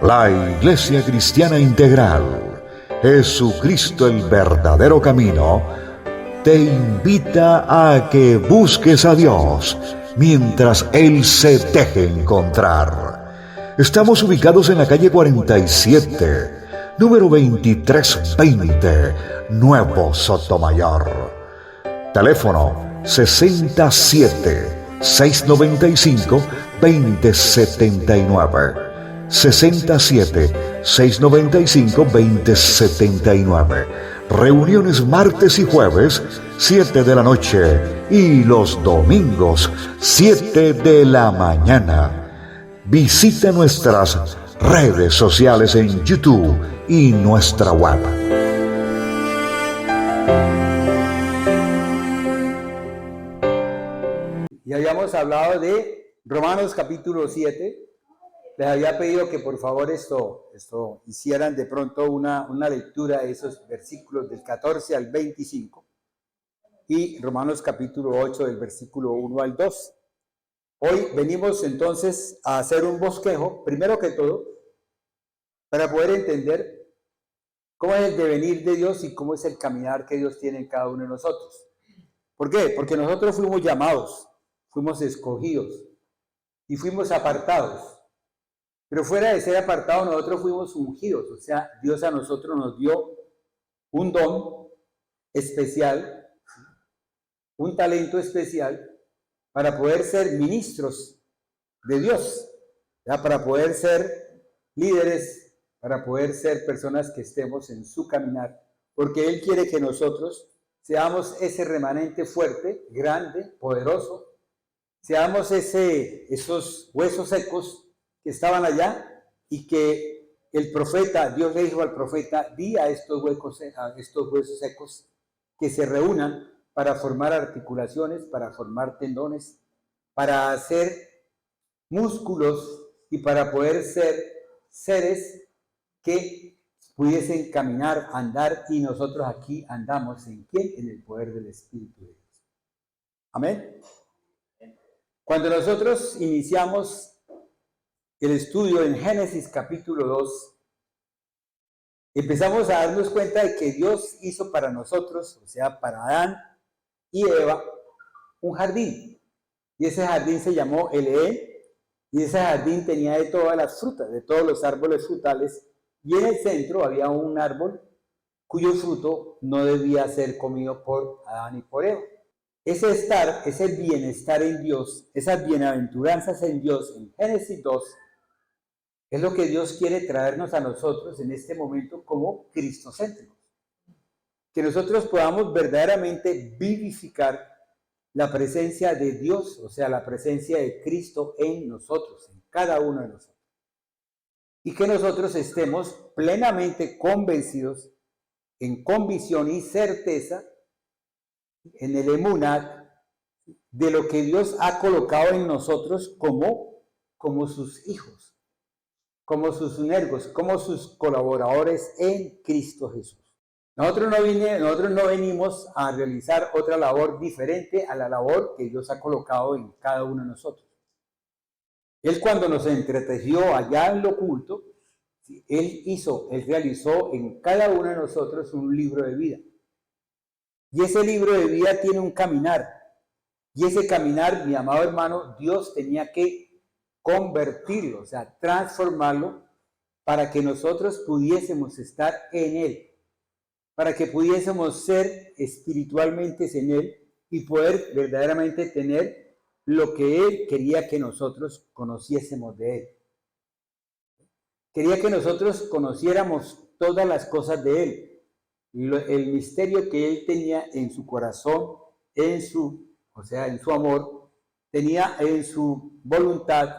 La Iglesia Cristiana Integral, Jesucristo el verdadero camino, te invita a que busques a Dios mientras Él se deje encontrar. Estamos ubicados en la calle 47, número 2320, Nuevo Sotomayor. Teléfono 67-695-2079. 67-695-2079. Reuniones martes y jueves, 7 de la noche, y los domingos, 7 de la mañana. Visita nuestras redes sociales en YouTube y nuestra web. Ya habíamos hablado de Romanos capítulo 7. Les había pedido que por favor esto hicieran de pronto una lectura de esos versículos del 14 al 25 y Romanos capítulo 8 del versículo 1 al 2. Hoy venimos entonces a hacer un bosquejo, primero que todo, para poder entender cómo es el devenir de Dios y cómo es el caminar que Dios tiene en cada uno de nosotros. ¿Por qué? Porque nosotros fuimos llamados, fuimos escogidos y fuimos apartados. Pero fuera de ser apartados, nosotros fuimos ungidos. O sea, Dios a nosotros nos dio un don especial, un talento especial para poder ser ministros de Dios, ¿ya? Para poder ser líderes, para poder ser personas que estemos en su caminar, porque Él quiere que nosotros seamos ese remanente fuerte, grande, poderoso, seamos esos huesos secos que estaban allá y que el profeta, Dios le dijo al profeta, di a estos huesos secos que se reúnan para formar articulaciones, para formar tendones, para hacer músculos y para poder ser seres que pudiesen caminar, andar, y nosotros aquí andamos ¿en quién? En el poder del Espíritu de Dios. Amén. Cuando nosotros iniciamos el estudio en Génesis capítulo 2, empezamos a darnos cuenta de que Dios hizo para nosotros, o sea, para Adán y Eva, un jardín. Y ese jardín se llamó el Edén, y ese jardín tenía de todas las frutas, de todos los árboles frutales, y en el centro había un árbol cuyo fruto no debía ser comido por Adán y por Eva. Ese bienestar en Dios, esas bienaventuranzas en Dios, en Génesis 2, es lo que Dios quiere traernos a nosotros en este momento como cristocéntricos. Que nosotros podamos verdaderamente vivificar la presencia de Dios, o sea, la presencia de Cristo en nosotros, en cada uno de nosotros. Y que nosotros estemos plenamente convencidos, en convicción y certeza, en el emunat, de lo que Dios ha colocado en nosotros como sus hijos, como sus sunergos, como sus colaboradores en Cristo Jesús. Nosotros no venimos a realizar otra labor diferente a la labor que Dios ha colocado en cada uno de nosotros. Él, cuando nos entretejió allá en lo oculto, Él realizó en cada uno de nosotros un libro de vida. Y ese libro de vida tiene un caminar. Y ese caminar, mi amado hermano, Dios tenía que convertirlo, o sea, transformarlo para que nosotros pudiésemos estar en Él, para que pudiésemos ser espiritualmente en Él y poder verdaderamente tener lo que Él quería que nosotros conociésemos de Él. Quería que nosotros conociéramos todas las cosas de Él, el misterio que Él tenía en su corazón, en su amor, tenía en su voluntad,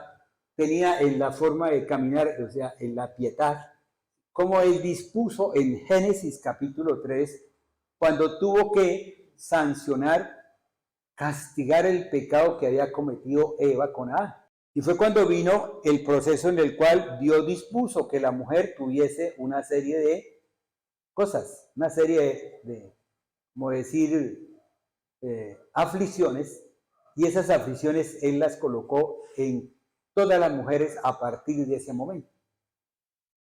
tenía en la forma de caminar, o sea, en la piedad, como Él dispuso en Génesis capítulo 3, cuando tuvo que sancionar, castigar el pecado que había cometido Eva con Adán. Y fue cuando vino el proceso en el cual Dios dispuso que la mujer tuviese una serie de cosas, una serie de como decir, aflicciones, y esas aflicciones Él las colocó en todas las mujeres a partir de ese momento.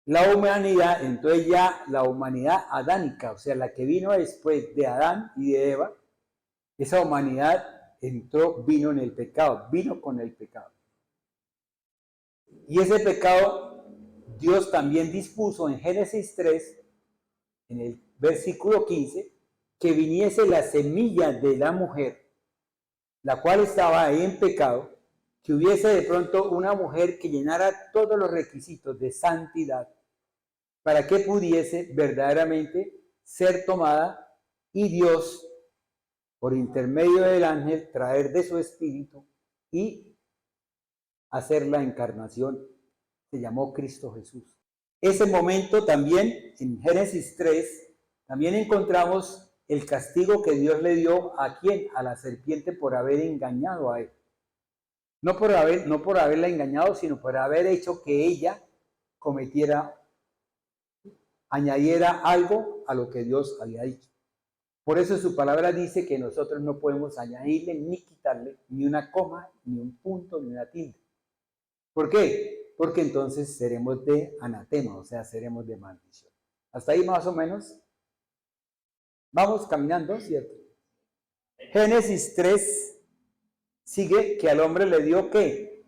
la humanidad, entonces ya la humanidad adánica, o sea, la que vino después de Adán y de Eva, esa humanidad vino en el pecado, vino con el pecado. Y ese pecado Dios también dispuso en Génesis 3, en el versículo 15, que viniese la semilla de la mujer, la cual estaba ahí en pecado, que hubiese de pronto una mujer que llenara todos los requisitos de santidad para que pudiese verdaderamente ser tomada y Dios, por intermedio del ángel, traer de su espíritu y hacer la encarnación. Se llamó Cristo Jesús. Ese momento también, en Génesis 3, también encontramos el castigo que Dios le dio a quién, a la serpiente por haber engañado a él. No por haberla engañado, sino por haber hecho que ella añadiera algo a lo que Dios había dicho. Por eso su palabra dice que nosotros no podemos añadirle ni quitarle ni una coma, ni un punto, ni una tilde. ¿Por qué? Porque entonces seremos de anatema, o sea, seremos de maldición. Hasta ahí más o menos. Vamos caminando, ¿cierto? Génesis 3 sigue que al hombre le dio ¿qué?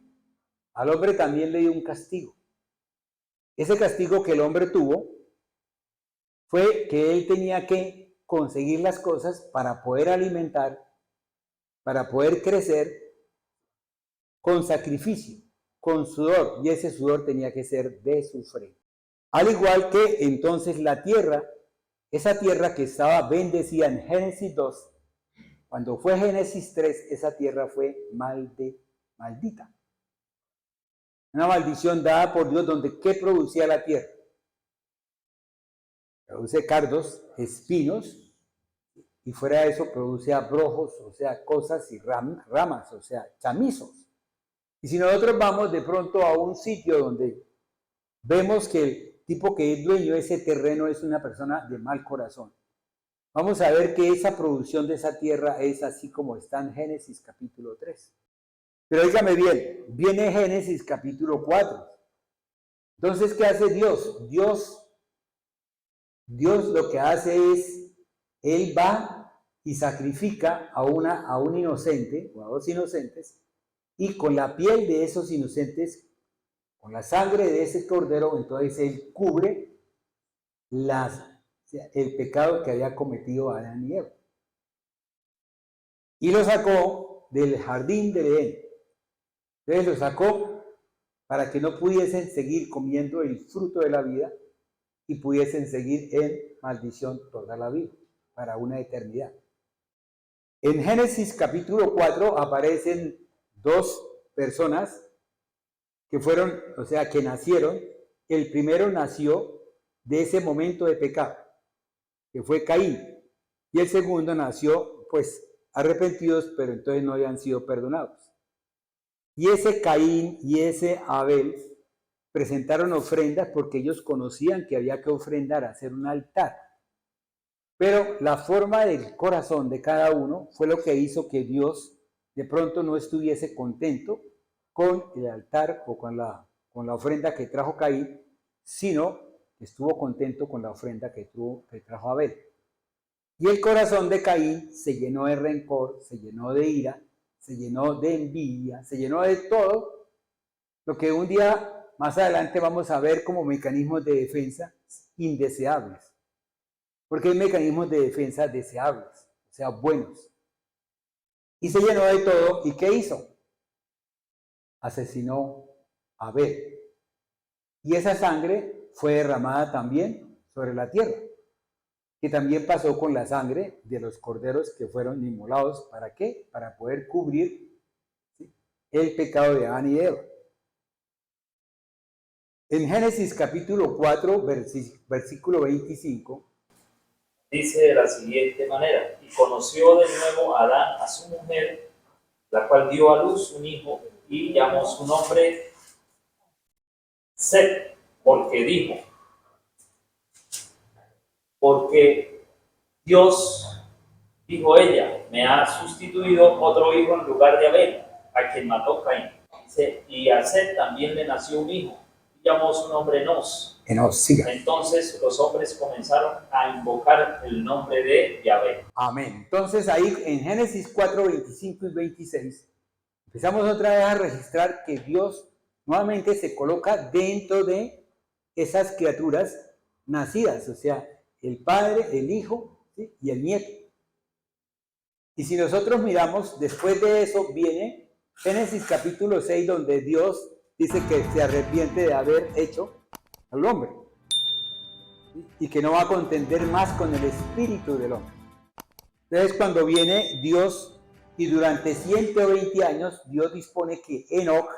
Al hombre también le dio un castigo. Ese castigo que el hombre tuvo fue que él tenía que conseguir las cosas para poder alimentar, para poder crecer con sacrificio, con sudor, y ese sudor tenía que ser de su frente. Al igual que entonces la tierra, esa tierra que estaba bendecida en Génesis 2, cuando fue Génesis 3, esa tierra fue maldita. Una maldición dada por Dios donde ¿qué producía la tierra? Produce cardos, espinos, y fuera de eso produce abrojos, o sea, cosas y ramas, o sea, chamizos. Y si nosotros vamos de pronto a un sitio donde vemos que el tipo que es dueño de ese terreno es una persona de mal corazón, vamos a ver que esa producción de esa tierra es así como está en Génesis capítulo 3. Pero dígame bien, viene Génesis capítulo 4. Entonces, ¿qué hace Dios? Dios lo que hace es, Él va y sacrifica a un inocente o a dos inocentes, y con la piel de esos inocentes, con la sangre de ese cordero, entonces Él cubre el pecado que había cometido Adán y Eva. Y lo sacó del jardín del Edén. Entonces lo sacó para que no pudiesen seguir comiendo el fruto de la vida y pudiesen seguir en maldición toda la vida, para una eternidad. En Génesis capítulo 4 aparecen dos personas que fueron, o sea, que nacieron. El primero nació de ese momento de pecado, que fue Caín, y el segundo nació, pues, arrepentidos, pero entonces no habían sido perdonados. Y ese Caín y ese Abel presentaron ofrendas porque ellos conocían que había que ofrendar, hacer un altar. Pero la forma del corazón de cada uno fue lo que hizo que Dios de pronto no estuviese contento con el altar o con la ofrenda que trajo Caín, sino que estuvo contento con la ofrenda que trajo Abel. Y el corazón de Caín se llenó de rencor, se llenó de ira, se llenó de envidia, se llenó de todo lo que un día más adelante vamos a ver como mecanismos de defensa indeseables. Porque hay mecanismos de defensa deseables, o sea, buenos. Y se llenó de todo. ¿Y qué hizo? Asesinó a Abel. Y esa sangre fue derramada también sobre la tierra, que también pasó con la sangre de los corderos que fueron inmolados. ¿Para qué? Para poder cubrir, ¿sí?, el pecado de Adán y de Eva. En Génesis capítulo 4, versículo 25, dice de la siguiente manera: y conoció de nuevo Adán a su mujer, la cual dio a luz un hijo, y llamó su nombre Set, porque dijo, porque Dios, dijo ella, me ha sustituido otro hijo en lugar de Abel, a quien mató Caín. Y a Set también le nació un hijo, y llamó su nombre Nos, Enos, siga. Entonces los hombres comenzaron a invocar el nombre de Yahvé. Amén. Entonces ahí en Génesis 4, 25 y 26, empezamos otra vez a registrar que Dios nuevamente se coloca dentro de esas criaturas nacidas, o sea, el Padre, el Hijo, ¿sí?, y el Nieto. Y si nosotros miramos, después de eso viene Génesis capítulo 6, donde Dios dice que se arrepiente de haber hecho al hombre, ¿sí?, y que no va a contender más con el espíritu del hombre. Entonces cuando viene Dios y durante 120 años Dios dispone que Enoc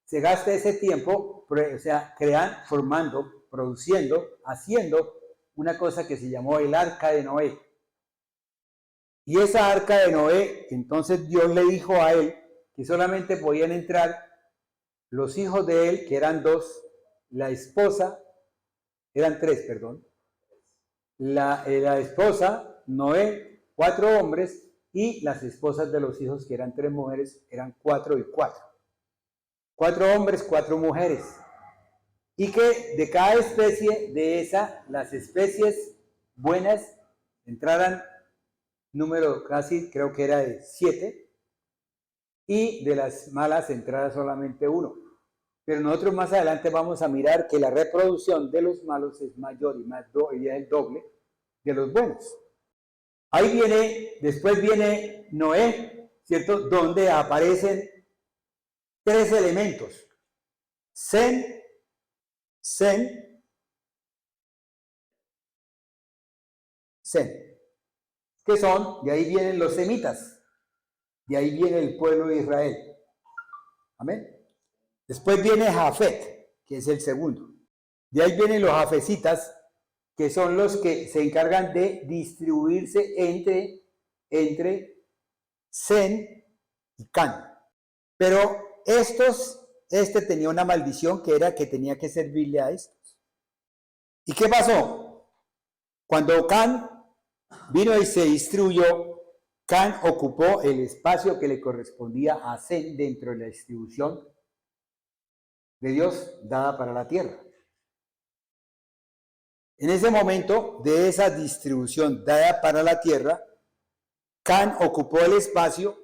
se gasta ese tiempo, o sea, formando, produciendo, haciendo una cosa que se llamó el arca de Noé. Y esa arca de Noé, entonces Dios le dijo a él que solamente podían entrar los hijos de él, que eran dos, la esposa, eran tres, perdón, la esposa, Noé, 4 hombres, y las esposas de los hijos, que eran 3 mujeres, eran 4 y 4. 4 hombres, 4 mujeres. Y que de cada especie de esa, las especies buenas entraran número casi, creo que era de 7, y de las malas entrara solamente 1. Pero nosotros más adelante vamos a mirar que la reproducción de los malos es mayor y es el doble de los buenos. Ahí viene, después viene Noé, ¿cierto?, donde aparecen 3 elementos: Sem, Sem, que son, de ahí vienen los semitas, de ahí viene el pueblo de Israel. Amén. Después viene Jafet, que es el segundo. De ahí vienen los jafecitas, que son los que se encargan de distribuirse entre Sem y Can. Pero este tenía una maldición, que era que tenía que servirle a estos. ¿Y qué pasó? Cuando Can vino y se distribuyó, Can ocupó el espacio que le correspondía a Sem dentro de la distribución de Dios dada para la tierra. En ese momento de esa distribución dada para la tierra, Can ocupó el espacio.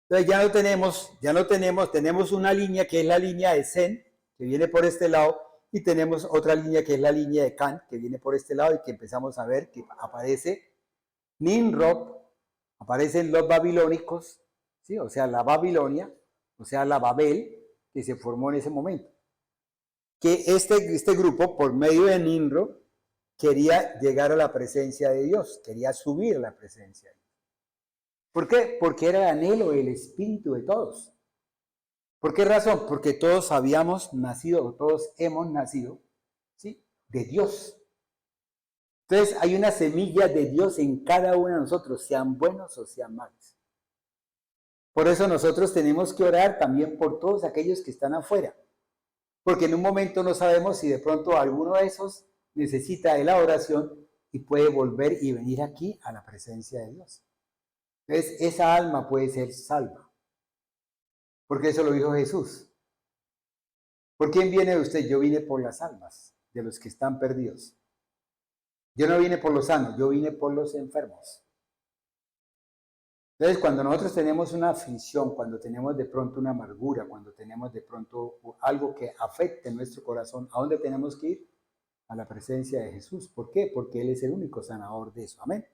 Entonces ya no tenemos una línea que es la línea de Sem, que viene por este lado, y tenemos otra línea que es la línea de Can, que viene por este lado, y que empezamos a ver que aparece Nimrod, aparecen los babilónicos, ¿sí?, o sea, la Babilonia, o sea, la Babel, que se formó en ese momento. Que este grupo, por medio de Nimrod, quería llegar a la presencia de Dios, quería subir a la presencia de Dios. ¿Por qué? Porque era el anhelo del espíritu de todos. ¿Por qué razón? Porque todos habíamos nacido, todos hemos nacido, ¿sí?, de Dios. Entonces hay una semilla de Dios en cada uno de nosotros, sean buenos o sean malos. Por eso nosotros tenemos que orar también por todos aquellos que están afuera. Porque en un momento no sabemos si de pronto alguno de esos necesita de la oración y puede volver y venir aquí a la presencia de Dios. Entonces esa alma puede ser salva. Porque eso lo dijo Jesús. ¿Por quién viene usted? Yo vine por las almas de los que están perdidos. Yo no vine por los sanos, yo vine por los enfermos. Entonces, cuando nosotros tenemos una aflicción, cuando tenemos de pronto una amargura, cuando tenemos de pronto algo que afecte nuestro corazón, ¿a dónde tenemos que ir? A la presencia de Jesús. ¿Por qué? Porque Él es el único sanador de eso. Amén.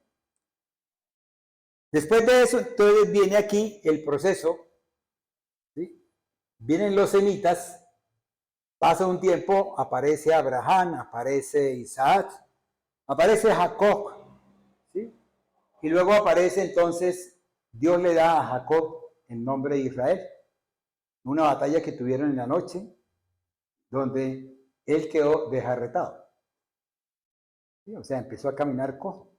Después de eso, entonces viene aquí el proceso, ¿sí? Vienen los semitas, pasa un tiempo, aparece Abraham, aparece Isaac, aparece Jacob, ¿sí? Y luego aparece entonces, Dios le da a Jacob el nombre de Israel. Una batalla que tuvieron en la noche, donde él quedó desjarretado. ¿Sí? O sea, empezó a caminar cojo.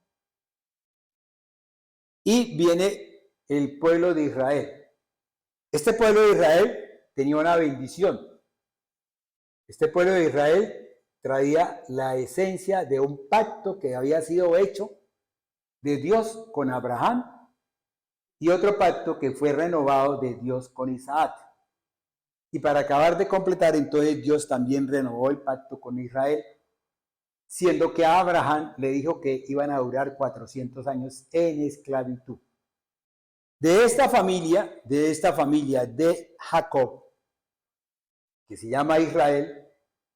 Y viene el pueblo de Israel. Este pueblo de Israel tenía una bendición. Este pueblo de Israel traía la esencia de un pacto que había sido hecho de Dios con Abraham y otro pacto que fue renovado de Dios con Isaac. Y para acabar de completar, entonces Dios también renovó el pacto con Israel, siendo que a Abraham le dijo que iban a durar 400 años en esclavitud. De esta familia de Jacob, que se llama Israel,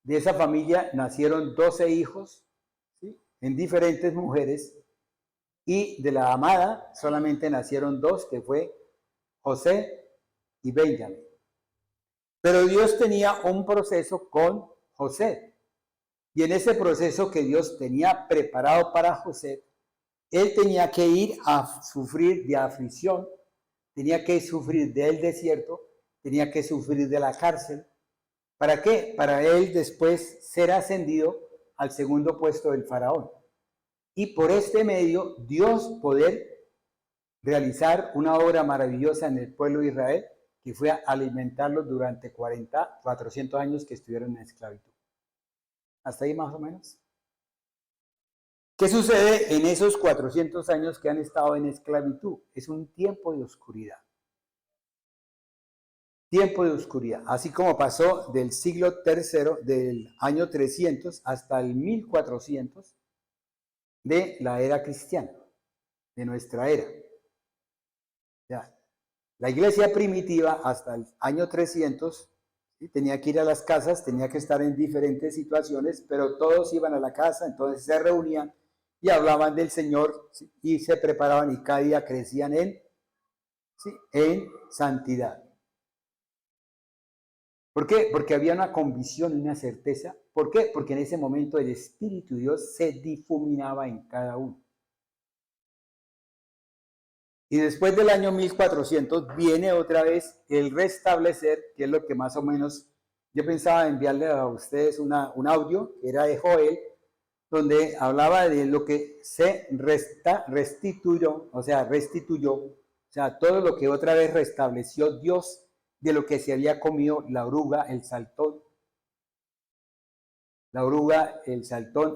de esa familia nacieron 12 hijos, ¿sí?, en diferentes mujeres, y de la amada solamente nacieron 2, que fue José y Benjamín. Pero Dios tenía un proceso con José, y en ese proceso que Dios tenía preparado para José, él tenía que ir a sufrir de aflicción, tenía que sufrir del desierto, tenía que sufrir de la cárcel. ¿Para qué? Para él después ser ascendido al segundo puesto del faraón. Y por este medio Dios poder realizar una obra maravillosa en el pueblo de Israel, que fue a alimentarlos durante 400 años que estuvieron en esclavitud. ¿Hasta ahí más o menos? ¿Qué sucede en esos 400 años que han estado en esclavitud? Es un tiempo de oscuridad. Tiempo de oscuridad. Así como pasó del siglo III, del año 300 hasta el 1400 de la era cristiana, de nuestra era. Ya, la iglesia primitiva hasta el año 300, ¿sí?, tenía que ir a las casas, tenía que estar en diferentes situaciones, pero todos iban a la casa, entonces se reunían y hablaban del Señor, ¿sí?, y se preparaban y cada día crecían ¿sí?, en santidad. ¿Por qué? Porque había una convicción y una certeza. ¿Por qué? Porque en ese momento el Espíritu de Dios se difuminaba en cada uno. Y después del año 1400 viene otra vez el restablecer, que es lo que más o menos yo pensaba enviarle a ustedes un audio, que era de Joel, donde hablaba de lo que se restituyó, o sea, todo lo que otra vez restableció Dios de lo que se había comido la oruga, el saltón,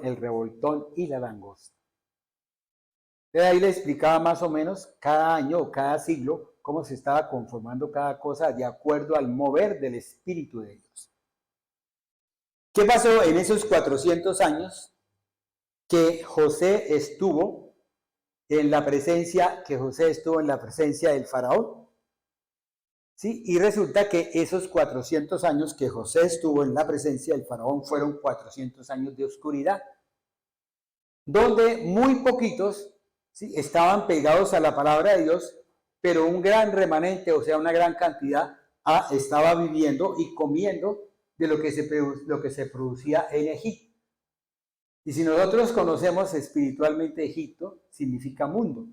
el revoltón y la langosta. Entonces ahí le explicaba más o menos cada año o cada siglo cómo se estaba conformando cada cosa de acuerdo al mover del Espíritu de Dios. ¿Qué pasó en esos 400 años que José estuvo en la presencia del faraón? ¿Sí? Y resulta que esos 400 años que José estuvo en la presencia del faraón fueron 400 años de oscuridad, donde muy poquitos, ¿sí?, estaban pegados a la palabra de Dios, pero un gran remanente, o sea, una gran cantidad, estaba viviendo y comiendo de lo que se producía en Egipto. Y si nosotros conocemos espiritualmente Egipto, significa mundo.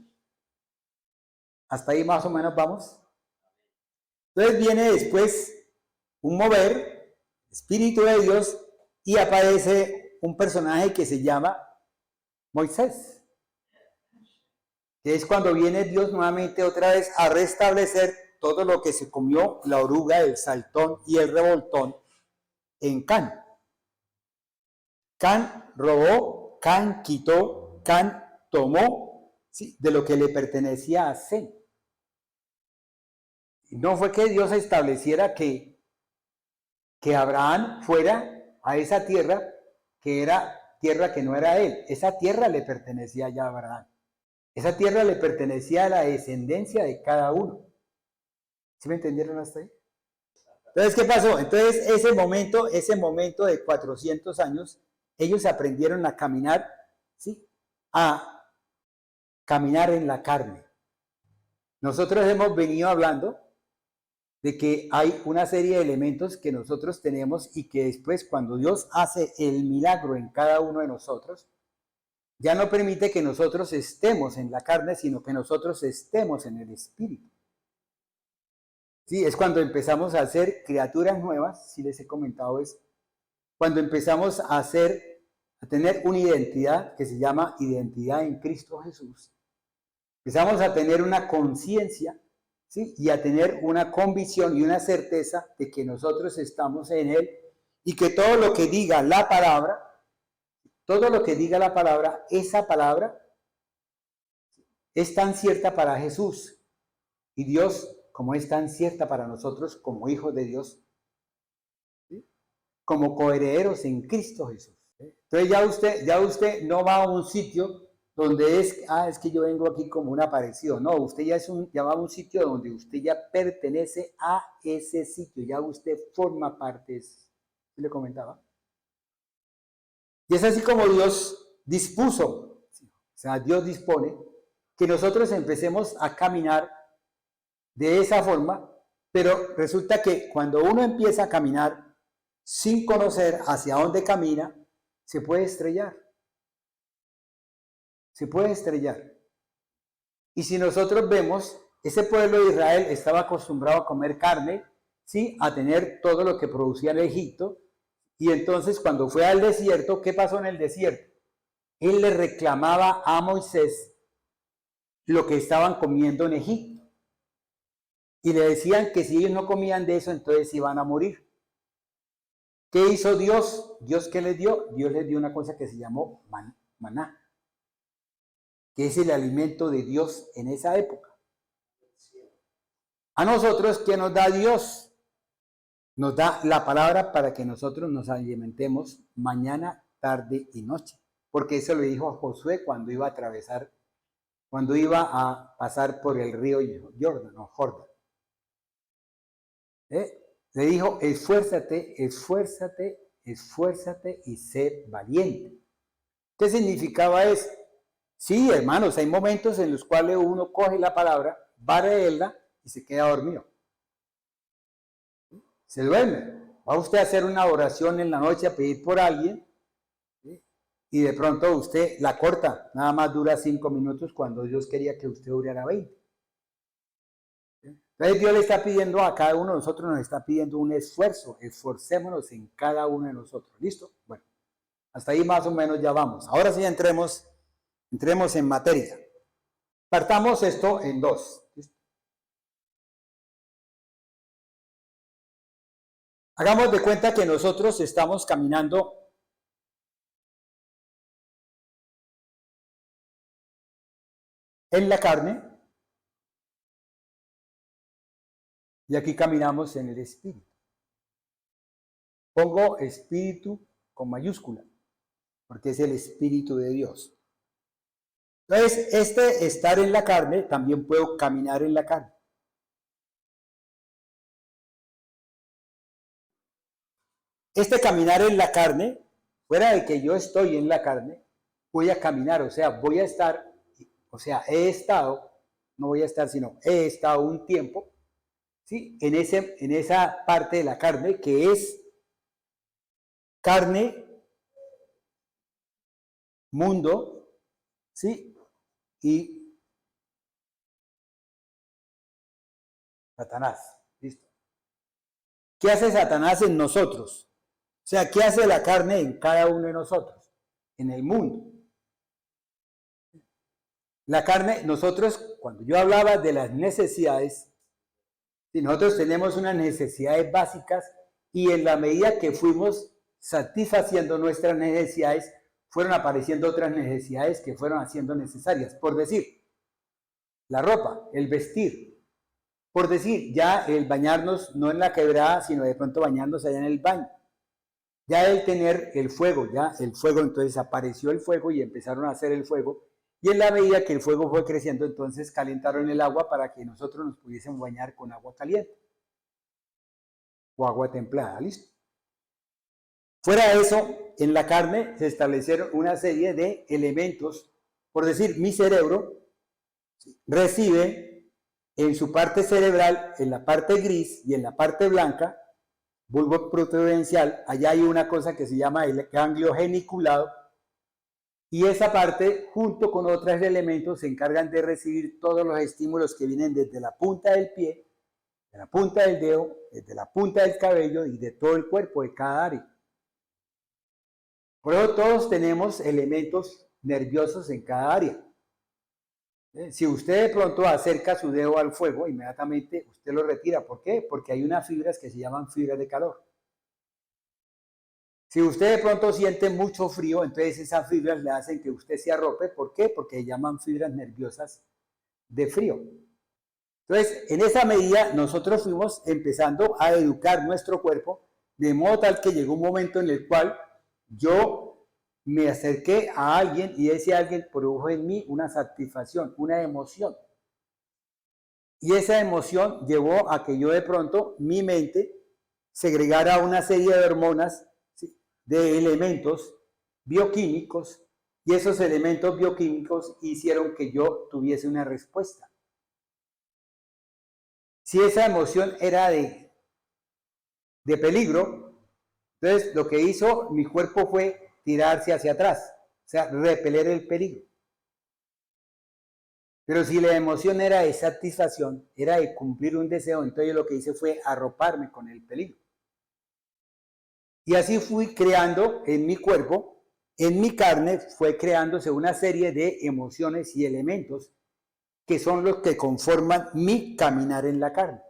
¿Hasta ahí más o menos vamos? Entonces viene después un mover, Espíritu de Dios, y aparece un personaje que se llama Moisés, que es cuando viene Dios nuevamente otra vez a restablecer todo lo que se comió la oruga, el saltón y el revoltón en Can. Can robó, Can quitó, Can tomó, ¿sí?, de lo que le pertenecía a Sem. No fue que Dios estableciera que Abraham fuera a esa tierra, que era tierra que no era él. Esa tierra le pertenecía ya a Abraham. Esa tierra le pertenecía a la descendencia de cada uno. ¿Sí me entendieron hasta ahí? Entonces, ¿qué pasó? Entonces, ese momento de 400 años, ellos aprendieron a caminar, ¿sí?, a caminar en la carne. Nosotros hemos venido hablando de que hay una serie de elementos que nosotros tenemos y que después, cuando Dios hace el milagro en cada uno de nosotros, ya no permite que nosotros estemos en la carne, sino que nosotros estemos en el Espíritu. Sí, es cuando empezamos a ser criaturas nuevas, si les he comentado eso, cuando empezamos a tener una identidad que se llama identidad en Cristo Jesús. Empezamos a tener una conciencia, ¿sí?, y a tener una convicción y una certeza de que nosotros estamos en Él y que todo lo que diga la palabra, esa palabra es tan cierta para Jesús y Dios como es tan cierta para nosotros como hijos de Dios, como coherederos en Cristo Jesús. Entonces ya usted no va a un sitio donde es que yo vengo aquí como un aparecido. No, usted ya va a un sitio donde usted ya pertenece a ese sitio, ya usted forma parte de eso. ¿Sí le comentaba? Y es así como Dios dispuso, o sea, Dios dispone que nosotros empecemos a caminar de esa forma, pero resulta que cuando uno empieza a caminar sin conocer hacia dónde camina, se puede estrellar. Se puede estrellar. Y si nosotros vemos, ese pueblo de Israel estaba acostumbrado a comer carne, ¿sí? A tener todo lo que producía en Egipto. Y entonces cuando fue al desierto, ¿qué pasó en el desierto? Él le reclamaba a Moisés lo que estaban comiendo en Egipto. Y le decían que si ellos no comían de eso, entonces iban a morir. ¿Qué hizo Dios? ¿Dios qué les dio? Dios les dio una cosa que se llamó maná, que es el alimento de Dios en esa época. A nosotros, ¿qué nos da Dios? Nos da la palabra para que nosotros nos alimentemos mañana, tarde y noche. Porque eso lo dijo a Josué cuando iba a atravesar, cuando iba a pasar por el río Jordán. Le dijo, esfuérzate, esfuérzate, esfuérzate y sé valiente. ¿Qué significaba eso? Sí, hermanos, hay momentos en los cuales uno coge la palabra, va a leerla y se queda dormido. Se duerme. Va usted a hacer una oración en la noche a pedir por alguien, ¿sí? Y de pronto usted la corta. Nada más dura 5 minutos cuando Dios quería que usted durara 20. Entonces Dios le está pidiendo a cada uno de nosotros, nos está pidiendo un esfuerzo. Esforcémonos en cada uno de nosotros. ¿Listo? Bueno, hasta ahí más o menos ya vamos. Ahora sí entremos en materia. Partamos esto en dos. ¿Listo? Hagamos de cuenta que nosotros estamos caminando en la carne y aquí caminamos en el espíritu. Pongo espíritu con mayúscula, porque es el espíritu de Dios. Entonces, estar en la carne, también puedo caminar en la carne. Caminar en la carne, fuera de que yo estoy en la carne, voy a caminar, o sea, voy a estar, o sea, he estado, no voy a estar, sino he estado un tiempo, ¿sí? En esa parte de la carne que es carne, mundo, ¿sí? Y Satanás, ¿listo? ¿Qué hace Satanás en nosotros? O sea, ¿qué hace la carne en cada uno de nosotros? En el mundo. La carne, nosotros, cuando yo hablaba de las necesidades, si nosotros tenemos unas necesidades básicas y en la medida que fuimos satisfaciendo nuestras necesidades, fueron apareciendo otras necesidades que fueron haciendo necesarias. Por decir, la ropa, el vestir. Por decir, ya el bañarnos no en la quebrada, sino de pronto bañarnos allá en el baño. Ya el tener el fuego, entonces apareció el fuego y empezaron a hacer el fuego. Y en la medida que el fuego fue creciendo, entonces calentaron el agua para que nosotros nos pudiésemos bañar con agua caliente o agua templada, ¿listo? Fuera de eso, en la carne se establecieron una serie de elementos. Por decir, mi cerebro recibe en su parte cerebral, en la parte gris y en la parte blanca, bulbo protubencial, allá hay una cosa que se llama el ganglio geniculado, y esa parte, junto con otros elementos, se encargan de recibir todos los estímulos que vienen desde la punta del pie, de la punta del dedo, desde la punta del cabello y de todo el cuerpo, de cada área. Por eso todos tenemos elementos nerviosos en cada área. Si usted de pronto acerca su dedo al fuego, inmediatamente usted lo retira. ¿Por qué? Porque hay unas fibras que se llaman fibras de calor. Si usted de pronto siente mucho frío, entonces esas fibras le hacen que usted se arrope. ¿Por qué? Porque se llaman fibras nerviosas de frío. Entonces, en esa medida, nosotros fuimos empezando a educar nuestro cuerpo De modo tal que llegó un momento en el cual yo me acerqué a alguien y ese alguien produjo en mí una satisfacción, una emoción. Y esa emoción llevó a que yo de pronto, mi mente, segregara una serie de hormonas, ¿sí?, de elementos bioquímicos, y esos elementos bioquímicos hicieron que yo tuviese una respuesta. Si esa emoción era de peligro, entonces lo que hizo mi cuerpo fue tirarse hacia atrás, o sea, repeler el peligro. Pero si la emoción era de satisfacción, era de cumplir un deseo, entonces yo lo que hice fue arroparme con el peligro. Y así fui creando en mi cuerpo, en mi carne, fue creándose una serie de emociones y elementos que son los que conforman mi caminar en la carne.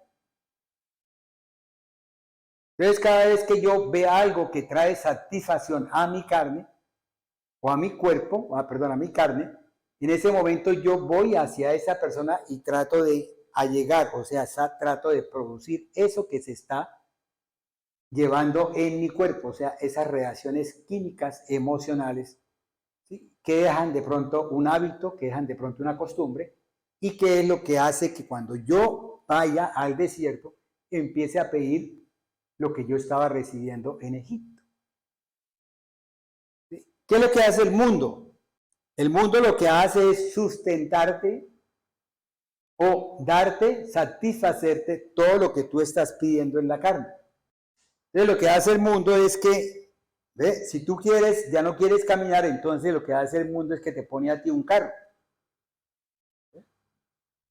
Entonces, cada vez que yo vea algo que trae satisfacción a mi carne, o a mi cuerpo, a mi carne, en ese momento yo voy hacia esa persona y trato de allegar, o sea, trato de producir eso que se está llevando en mi cuerpo, o sea, esas reacciones químicas, emocionales, ¿sí?, que dejan de pronto un hábito, que dejan de pronto una costumbre, y que es lo que hace que cuando yo vaya al desierto, empiece a pedir lo que yo estaba recibiendo en Egipto. ¿Sí? ¿Qué es lo que hace el mundo? El mundo lo que hace es sustentarte o darte, satisfacerte todo lo que tú estás pidiendo en la carne. Entonces lo que hace el mundo es que, ¿ve?, si tú quieres, ya no quieres caminar, entonces lo que hace el mundo es que te pone a ti un carro.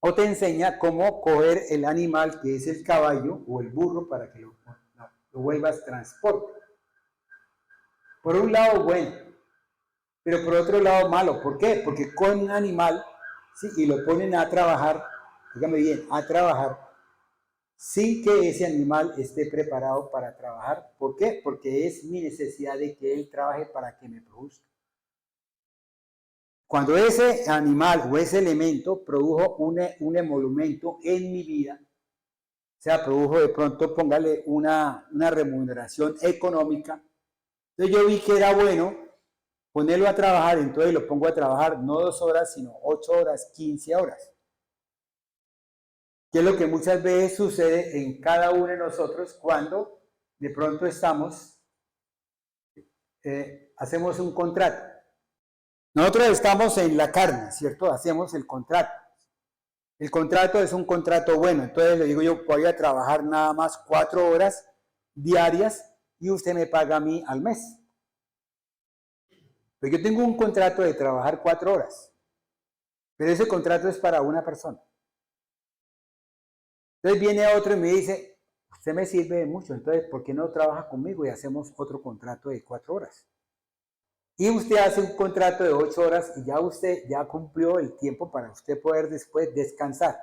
O te enseña cómo coger el animal que es el caballo o el burro para que lo vuelvas transporte. Por un lado, bueno, pero por otro lado, malo. ¿Por qué? Porque con un animal, ¿sí?, y lo ponen a trabajar, dígame bien, a trabajar, sin que ese animal esté preparado para trabajar. ¿Por qué? Porque es mi necesidad de que él trabaje para que me produzca. Cuando ese animal o ese elemento produjo un emolumento en mi vida, o sea, produjo de pronto, póngale una remuneración económica, entonces yo vi que era bueno ponerlo a trabajar, entonces lo pongo a trabajar no 2 horas, sino 8 horas, 15 horas. Que es lo que muchas veces sucede en cada uno de nosotros cuando de pronto hacemos un contrato. Nosotros estamos en la carne, ¿cierto? Hacemos el contrato. El contrato es un contrato bueno, entonces le digo yo, voy a trabajar nada más 4 horas diarias y usted me paga a mí al mes. Pero yo tengo un contrato de trabajar 4 horas, pero ese contrato es para una persona. Entonces viene otro y me dice, usted me sirve de mucho, entonces ¿por qué no trabaja conmigo y hacemos otro contrato de 4 horas? Y usted hace un contrato de 8 horas y ya usted ya cumplió el tiempo para usted poder después descansar.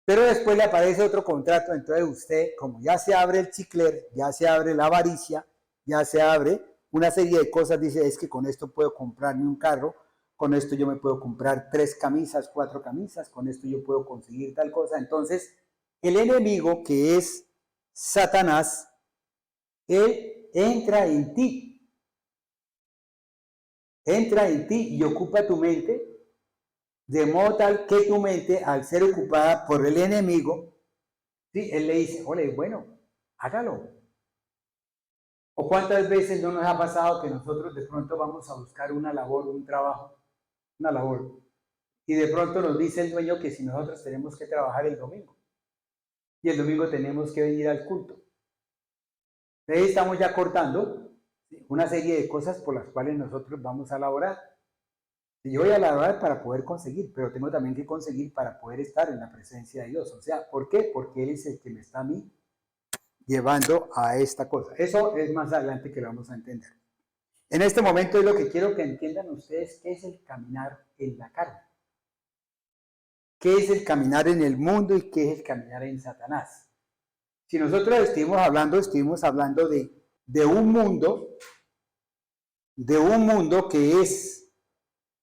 Pero después le aparece otro contrato, entonces usted, como ya se abre el chicler, ya se abre la avaricia, ya se abre una serie de cosas, dice, es que con esto puedo comprarme un carro, con esto yo me puedo comprar 3 camisas, 4 camisas, con esto yo puedo conseguir tal cosa. Entonces, el enemigo, que es Satanás, él entra en ti y ocupa tu mente, de modo tal que tu mente, al ser ocupada por el enemigo, ¿sí?, él le dice, ole, bueno, hágalo. ¿O cuántas veces no nos ha pasado que nosotros de pronto vamos a buscar una labor, un trabajo, una labor, y de pronto nos dice el dueño que si nosotros tenemos que trabajar el domingo, y el domingo tenemos que venir al culto? Entonces estamos ya cortando, ¿sí?, una serie de cosas por las cuales nosotros vamos a laborar. Y yo voy a laborar para poder conseguir, pero tengo también que conseguir para poder estar en la presencia de Dios. O sea, ¿por qué? Porque Él es el que me está a mí llevando a esta cosa. Eso es más adelante que lo vamos a entender. En este momento es lo que quiero que entiendan ustedes, qué es el caminar en la carne. ¿Qué es el caminar en el mundo y qué es el caminar en Satanás? Si nosotros estuvimos hablando de un mundo que es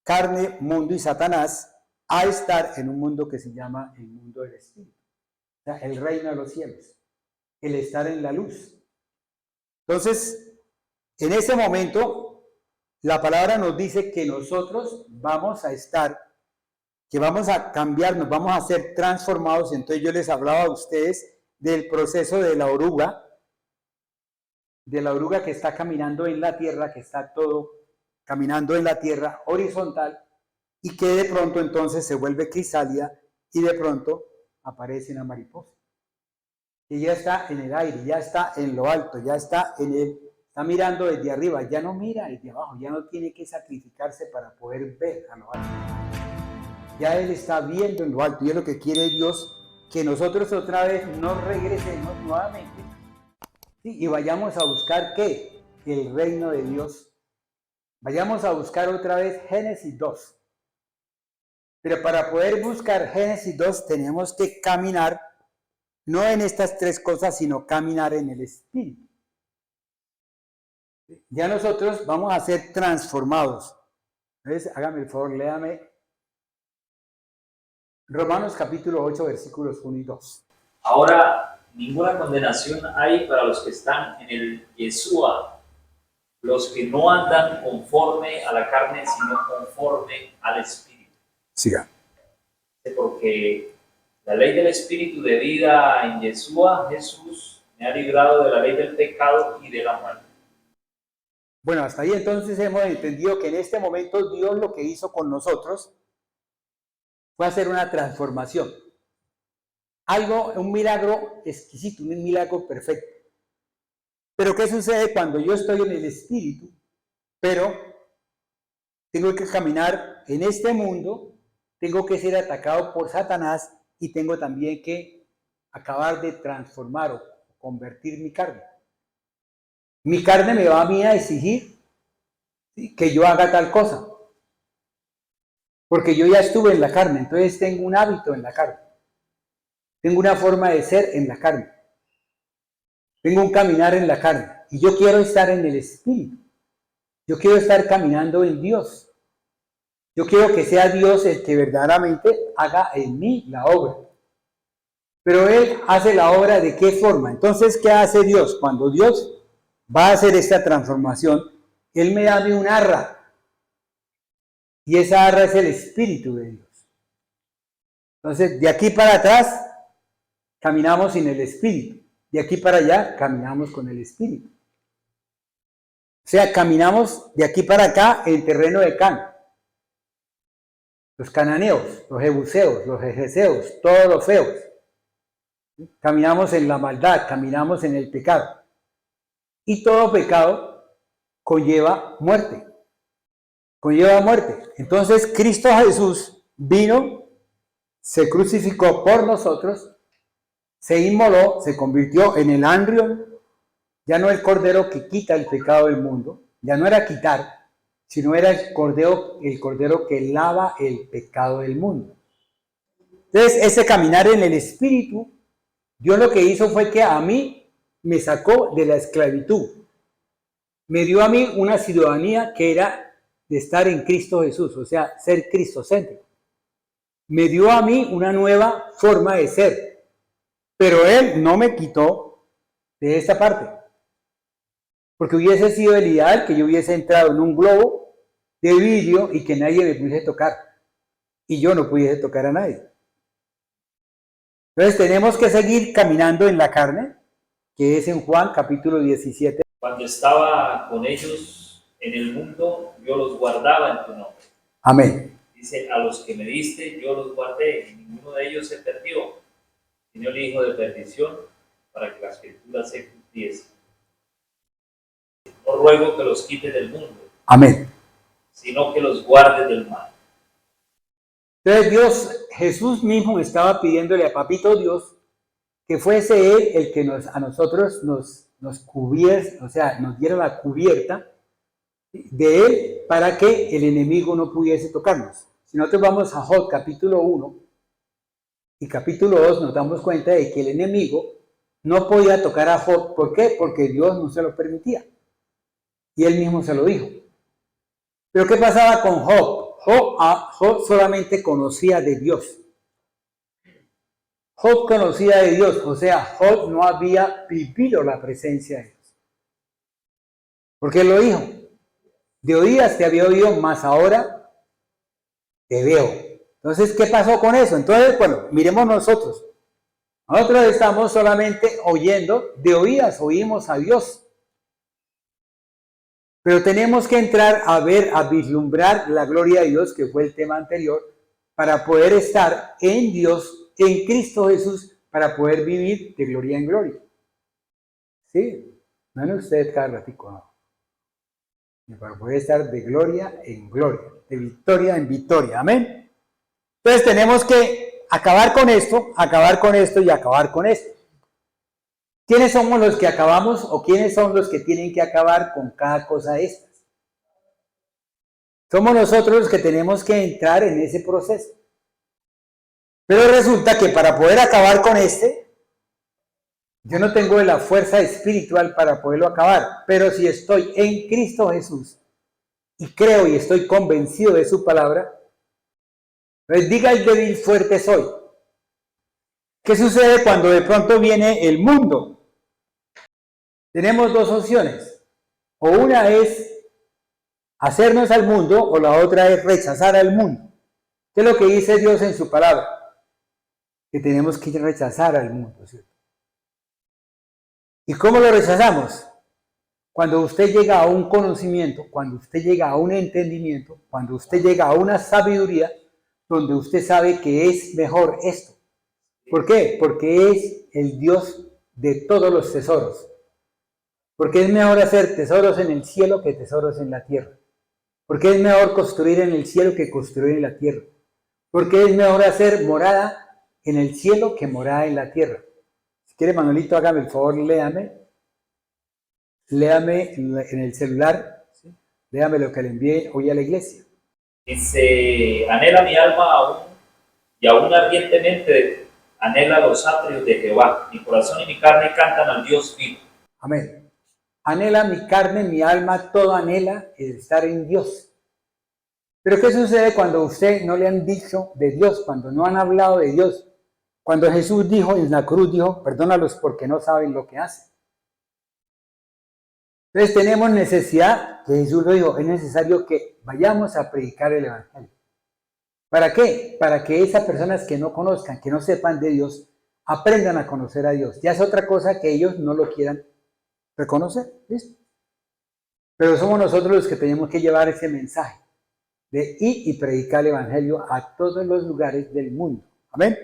carne, mundo y Satanás, a estar en un mundo que se llama el mundo del espíritu, o sea, el reino de los cielos. el estar en la luz. Entonces, en ese momento, la palabra nos dice que nosotros vamos a estar, que vamos a cambiarnos, vamos a ser transformados. Entonces yo les hablaba a ustedes del proceso de la oruga que está caminando en la tierra, que está todo caminando en la tierra horizontal, y que de pronto entonces se vuelve crisálida y de pronto aparece una mariposa. Que ya está en el aire, ya está en lo alto, ya está está mirando desde arriba, ya no mira desde abajo, ya no tiene que sacrificarse para poder ver a lo alto. Ya él está viendo en lo alto, y es lo que quiere Dios, que nosotros otra vez nos regresemos nuevamente, ¿sí? Y vayamos a buscar ¿qué? El reino de Dios. Vayamos a buscar otra vez Génesis 2. Pero para poder buscar Génesis 2 tenemos que caminar, no en estas tres cosas, sino caminar en el Espíritu. Ya nosotros vamos a ser transformados. Entonces, hágame el favor, léame Romanos capítulo 8, versículos 1 y 2. Ahora, ninguna condenación hay para los que están en el Yeshua, los que no andan conforme a la carne, sino conforme al Espíritu. Siga. Porque la ley del Espíritu de vida en Yeshua, Jesús, me ha librado de la ley del pecado y de la muerte. Bueno, hasta ahí entonces hemos entendido que en este momento Dios lo que hizo con nosotros fue hacer una transformación. Un milagro exquisito, un milagro perfecto. Pero ¿qué sucede cuando yo estoy en el Espíritu, pero tengo que caminar en este mundo, tengo que ser atacado por Satanás y tengo también que acabar de transformar o convertir mi carne? Mi carne me va a mí a exigir, ¿sí?, que yo haga tal cosa. Porque yo ya estuve en la carne, entonces tengo un hábito en la carne. Tengo una forma de ser en la carne. Tengo un caminar en la carne. Y yo quiero estar en el Espíritu. Yo quiero estar caminando en Dios. Yo quiero que sea Dios el que verdaderamente haga en mí la obra. Pero Él hace la obra ¿de qué forma? Entonces, ¿qué hace Dios? Cuando Dios va a hacer esta transformación, Él me da a mí un arra. Y esa arra es el Espíritu de Dios. Entonces, de aquí para atrás, caminamos sin el Espíritu. De aquí para allá, caminamos con el Espíritu. O sea, caminamos de aquí para acá en terreno de Can. Los cananeos, los jebuseos, los ejeseos, todos los feos. Caminamos en la maldad, caminamos en el pecado. Y todo pecado conlleva muerte. Conlleva muerte. Entonces, Cristo Jesús vino, se crucificó por nosotros, se inmoló, se convirtió en el Anrion, ya no el cordero que quita el pecado del mundo, ya no era quitar, sino era el cordero que lava el pecado del mundo. Entonces, ese caminar en el Espíritu, Dios lo que hizo fue que a mí me sacó de la esclavitud. Me dio a mí una ciudadanía que era de estar en Cristo Jesús, o sea, ser cristocéntrico. Me dio a mí una nueva forma de ser. Pero Él no me quitó de esta parte. Porque hubiese sido el ideal que yo hubiese entrado en un globo de vidrio y que nadie me pudiese tocar. Y yo no pudiese tocar a nadie. Entonces tenemos que seguir caminando en la carne, que es en Juan capítulo 17. Cuando estaba con ellos en el mundo, yo los guardaba en tu nombre. Amén. Dice, a los que me diste, yo los guardé, y ninguno de ellos se perdió, sino el hijo de perdición, para que la escritura se cumpliese. No ruego que los quite del mundo, Amén. sino que los guarde del mal. Entonces Jesús mismo estaba pidiéndole a Papito Dios que fuese Él el que a nosotros nos cubriese, o sea, nos diera la cubierta de Él para que el enemigo no pudiese tocarnos. Si nosotros vamos a Job capítulo 1 y capítulo 2, nos damos cuenta de que el enemigo no podía tocar a Job. ¿Por qué? Porque Dios no se lo permitía. Y Él mismo se lo dijo. Pero ¿qué pasaba con Job? Job solamente conocía de Dios. Job conocía de Dios, o sea, Job no había vivido la presencia de Dios. Porque él lo dijo, de oídas te había oído, mas ahora te veo. Entonces, ¿qué pasó con eso? Entonces, bueno, miremos nosotros. Nosotros estamos solamente oyendo, de oídas oímos a Dios. Pero tenemos que entrar a ver, a vislumbrar la gloria de Dios, que fue el tema anterior, para poder estar en Dios, en Cristo Jesús, para poder vivir de gloria en gloria. ¿Sí? No en usted cada ratico, no. Para poder estar de gloria en gloria, de victoria en victoria. Amén. Entonces tenemos que acabar con esto y acabar con esto. ¿Quiénes somos los que acabamos o quiénes son los que tienen que acabar con cada cosa de estas? Somos nosotros los que tenemos que entrar en ese proceso. Pero resulta que para poder acabar con yo no tengo la fuerza espiritual para poderlo acabar. Pero si estoy en Cristo Jesús y creo y estoy convencido de su palabra, pues diga el débil fuerte soy. ¿Qué sucede cuando de pronto viene el mundo? Tenemos dos opciones. O una es hacernos al mundo o la otra es rechazar al mundo. ¿Qué es lo que dice Dios en su palabra? Que tenemos que rechazar al mundo, ¿cierto? ¿Y cómo lo rechazamos? Cuando usted llega a un conocimiento, cuando usted llega a un entendimiento, cuando usted llega a una sabiduría, donde usted sabe que es mejor esto. ¿Por qué? Porque es el Dios de todos los tesoros. Porque es mejor hacer tesoros en el cielo que tesoros en la tierra. Porque es mejor construir en el cielo que construir en la tierra. Porque es mejor hacer morada en el cielo que morada en la tierra. Si quiere, Manuelito, hágame el favor, léame en el celular, ¿sí? Léame lo que le envié hoy a la iglesia. Dice, anhela mi alma aún, y aún ardientemente anhela los atrios de Jehová. Mi corazón y mi carne cantan al Dios vivo. Amén. Anhela mi carne, mi alma, todo anhela el estar en Dios. Pero ¿qué sucede cuando a usted no le han dicho de Dios, cuando no han hablado de Dios? Cuando Jesús dijo en la cruz, dijo, perdónalos porque no saben lo que hacen. Entonces tenemos necesidad, que Jesús lo dijo, es necesario que vayamos a predicar el Evangelio. ¿Para qué? Para que esas personas que no conozcan, que no sepan de Dios, aprendan a conocer a Dios. Ya es otra cosa que ellos no lo quieran reconocer, ¿listo? Pero somos nosotros los que tenemos que llevar ese mensaje de ir y predicar el Evangelio a todos los lugares del mundo. Amén.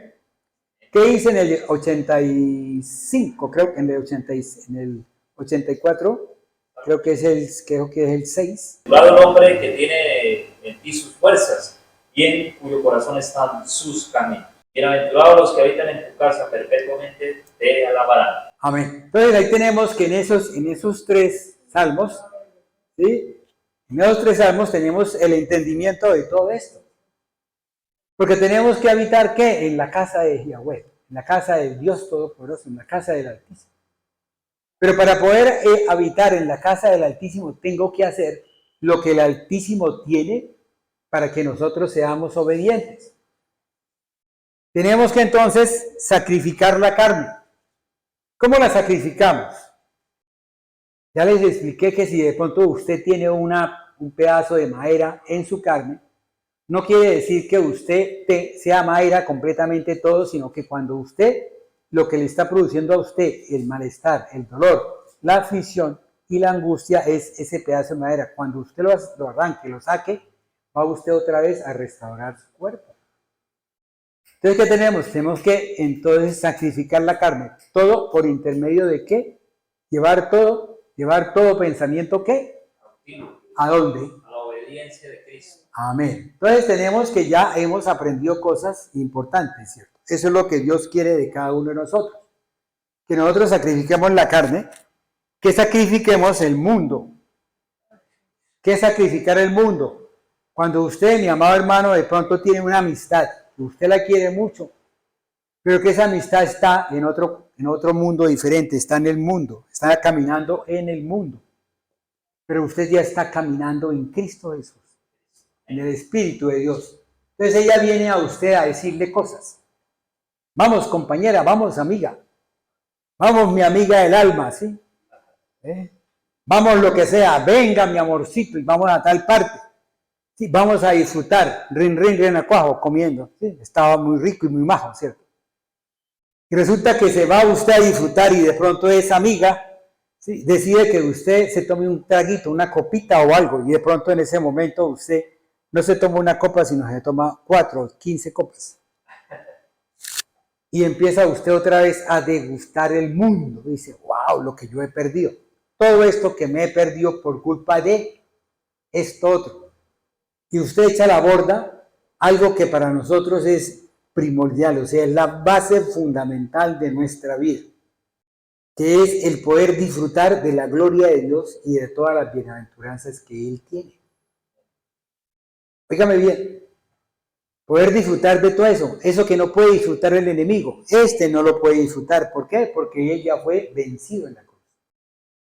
¿Qué dice en el 85? Creo que en el 84, creo que es el 6. Bienaventurado el hombre que tiene en ti sus fuerzas y en cuyo corazón están sus caminos. Bienaventurados los que habitan en tu casa perpetuamente te alabarán. Amén. Entonces ahí tenemos que en esos tres salmos, ¿sí? En esos tres salmos tenemos el entendimiento de todo esto. Porque tenemos que habitar, ¿qué? En la casa de Yahweh, en la casa del Dios Todopoderoso, en la casa del Altísimo. Pero para poder habitar en la casa del Altísimo, tengo que hacer lo que el Altísimo tiene para que nosotros seamos obedientes. Tenemos que entonces sacrificar la carne. ¿Cómo la sacrificamos? Ya les expliqué que si de pronto usted tiene un pedazo de madera en su carne, no quiere decir que usted sea madera completamente todo, sino que cuando usted, lo que le está produciendo a usted, el malestar, el dolor, la aflicción y la angustia es ese pedazo de madera. Cuando usted lo arranque, lo saque, va usted otra vez a restaurar su cuerpo. Entonces, ¿qué tenemos? Tenemos que entonces sacrificar la carne. ¿Todo por intermedio de qué? Llevar todo pensamiento, ¿qué? ¿A dónde? A la obediencia de Cristo. Amén. Entonces tenemos que ya hemos aprendido cosas importantes, ¿cierto? Eso es lo que Dios quiere de cada uno de nosotros. Que nosotros sacrifiquemos la carne, que sacrifiquemos el mundo. ¿Qué es sacrificar el mundo? Cuando usted, mi amado hermano, de pronto tiene una amistad, que usted la quiere mucho, pero que esa amistad está en otro mundo diferente, está en el mundo, está caminando en el mundo. Pero usted ya está caminando en Cristo Jesús, en el Espíritu de Dios. Entonces ella viene a usted a decirle cosas. Vamos, compañera, vamos, amiga. Vamos, mi amiga del alma, ¿sí? Vamos, lo que sea, venga, mi amorcito, y vamos a tal parte. Sí, vamos a disfrutar, renacuajo, comiendo. ¿Sí? Estaba muy rico y muy majo, ¿cierto? Y resulta que se va usted a disfrutar y de pronto esa amiga, ¿sí?, decide que usted se tome un traguito, una copita o algo, y de pronto en ese momento usted no se toma una copa, sino se toma 4 o 15 copas. Y empieza usted otra vez a degustar el mundo. Dice, wow, lo que yo he perdido. Todo esto que me he perdido por culpa de esto otro. Y usted echa a la borda algo que para nosotros es primordial, o sea, es la base fundamental de nuestra vida, que es el poder disfrutar de la gloria de Dios y de todas las bienaventuranzas que Él tiene. Óigame bien, poder disfrutar de todo eso que no puede disfrutar el enemigo, no lo puede disfrutar. ¿Por qué? Porque Él ya fue vencido en la cruz.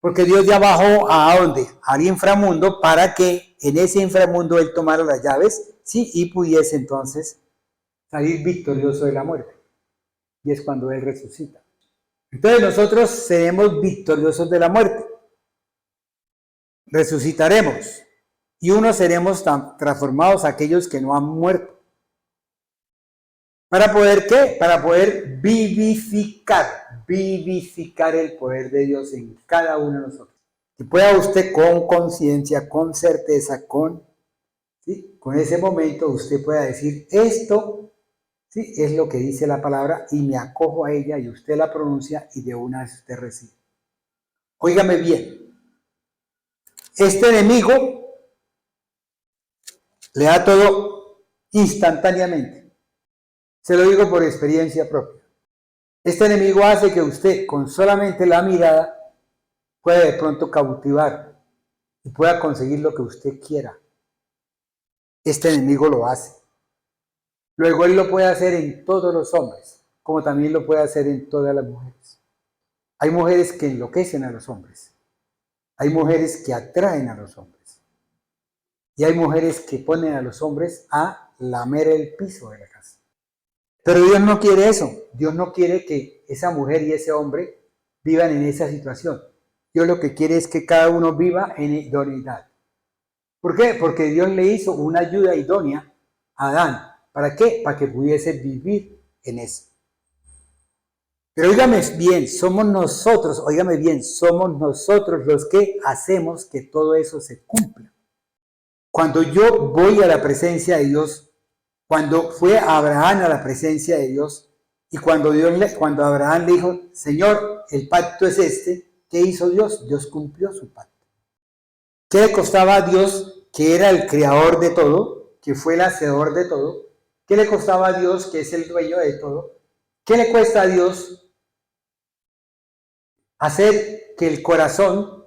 Porque Dios ya bajó ¿a dónde? Al inframundo, para que en ese inframundo Él tomara las llaves, ¿sí?, y pudiese entonces salir victorioso de la muerte. Y es cuando Él resucita. Entonces nosotros seremos victoriosos de la muerte. Resucitaremos. Y unos seremos transformados aquellos que no han muerto. ¿Para poder qué? Para poder vivificar el poder de Dios en cada uno de nosotros. Que pueda usted con conciencia, con certeza, con ese momento usted pueda decir, esto, ¿sí?, es lo que dice la palabra y me acojo a ella, y usted la pronuncia y de una vez usted recibe. Óigame bien, este enemigo le da todo instantáneamente. Se lo digo por experiencia propia. Este enemigo hace que usted con solamente la mirada pueda de pronto cautivar y pueda conseguir lo que usted quiera. Este enemigo lo hace. Luego él lo puede hacer en todos los hombres, como también lo puede hacer en todas las mujeres. Hay mujeres que enloquecen a los hombres. Hay mujeres que atraen a los hombres. Y hay mujeres que ponen a los hombres a lamer el piso de la casa. Pero Dios no quiere eso. Dios no quiere que esa mujer y ese hombre vivan en esa situación. Dios lo que quiere es que cada uno viva en idoneidad. ¿Por qué? Porque Dios le hizo una ayuda idónea a Adán. ¿Para qué? Para que pudiese vivir en eso. Pero óigame bien, somos nosotros los que hacemos que todo eso se cumpla. Cuando yo voy a la presencia de Dios, cuando fue Abraham a la presencia de Dios, y cuando Abraham le dijo, Señor, el pacto es este, ¿qué hizo Dios? Dios cumplió su pacto. ¿Qué le costaba a Dios, que era el creador de todo, que fue el hacedor de todo? ¿Qué le costaba a Dios, que es el dueño de todo? ¿Qué le cuesta a Dios hacer que el corazón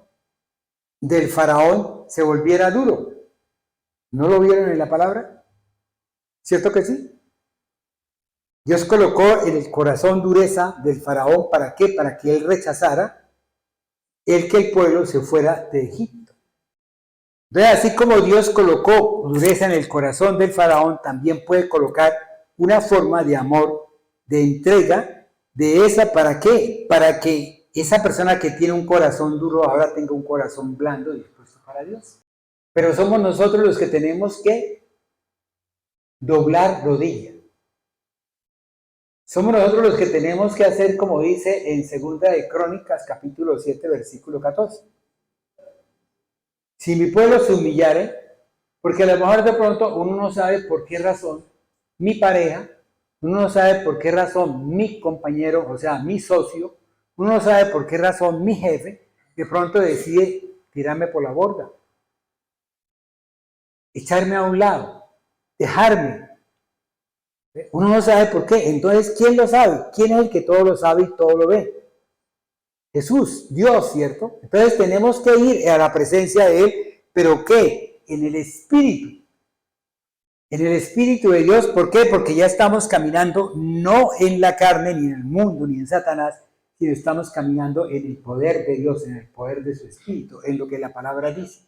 del faraón se volviera duro? ¿No lo vieron en la palabra? ¿Cierto que sí? Dios colocó en el corazón dureza del faraón, ¿para qué? Para que él rechazara que el pueblo se fuera de Egipto. Entonces, así como Dios colocó dureza en el corazón del faraón, también puede colocar una forma de amor, de entrega, de esa, ¿para qué? Para que esa persona que tiene un corazón duro ahora tenga un corazón blando y dispuesto para Dios. Pero somos nosotros los que tenemos que doblar rodilla. Somos nosotros los que tenemos que hacer como dice en 2 de Crónicas, capítulo 7, versículo 14. Si mi pueblo se humillare, porque a lo mejor de pronto uno no sabe por qué razón mi pareja, uno no sabe por qué razón mi compañero, o sea, mi socio, uno no sabe por qué razón mi jefe, de pronto decide tirarme por la borda, echarme a un lado, dejarme. Uno no sabe por qué. Entonces, ¿quién lo sabe? ¿Quién es el que todo lo sabe y todo lo ve? Jesús, Dios, ¿cierto? Entonces tenemos que ir a la presencia de Él, ¿pero qué? En el Espíritu. En el Espíritu de Dios, ¿por qué? Porque ya estamos caminando no en la carne, ni en el mundo, ni en Satanás, sino estamos caminando en el poder de Dios, en el poder de su Espíritu, en lo que la palabra dice.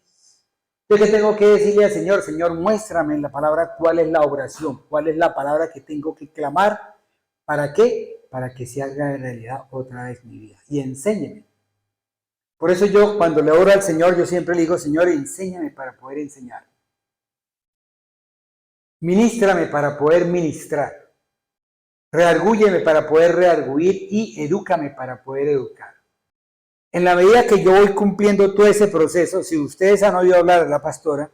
Yo que tengo que decirle al Señor, Señor, muéstrame en la palabra cuál es la oración, cuál es la palabra que tengo que clamar ¿Para qué? Para que se haga realidad otra vez mi vida. Y enséñeme. Por eso yo cuando le oro al Señor, yo siempre le digo, Señor, enséñame para poder enseñar. Ministrame para poder ministrar. Reargúyeme para poder reargüir y edúcame para poder educar. En la medida que yo voy cumpliendo todo ese proceso, si ustedes han oído hablar de la pastora,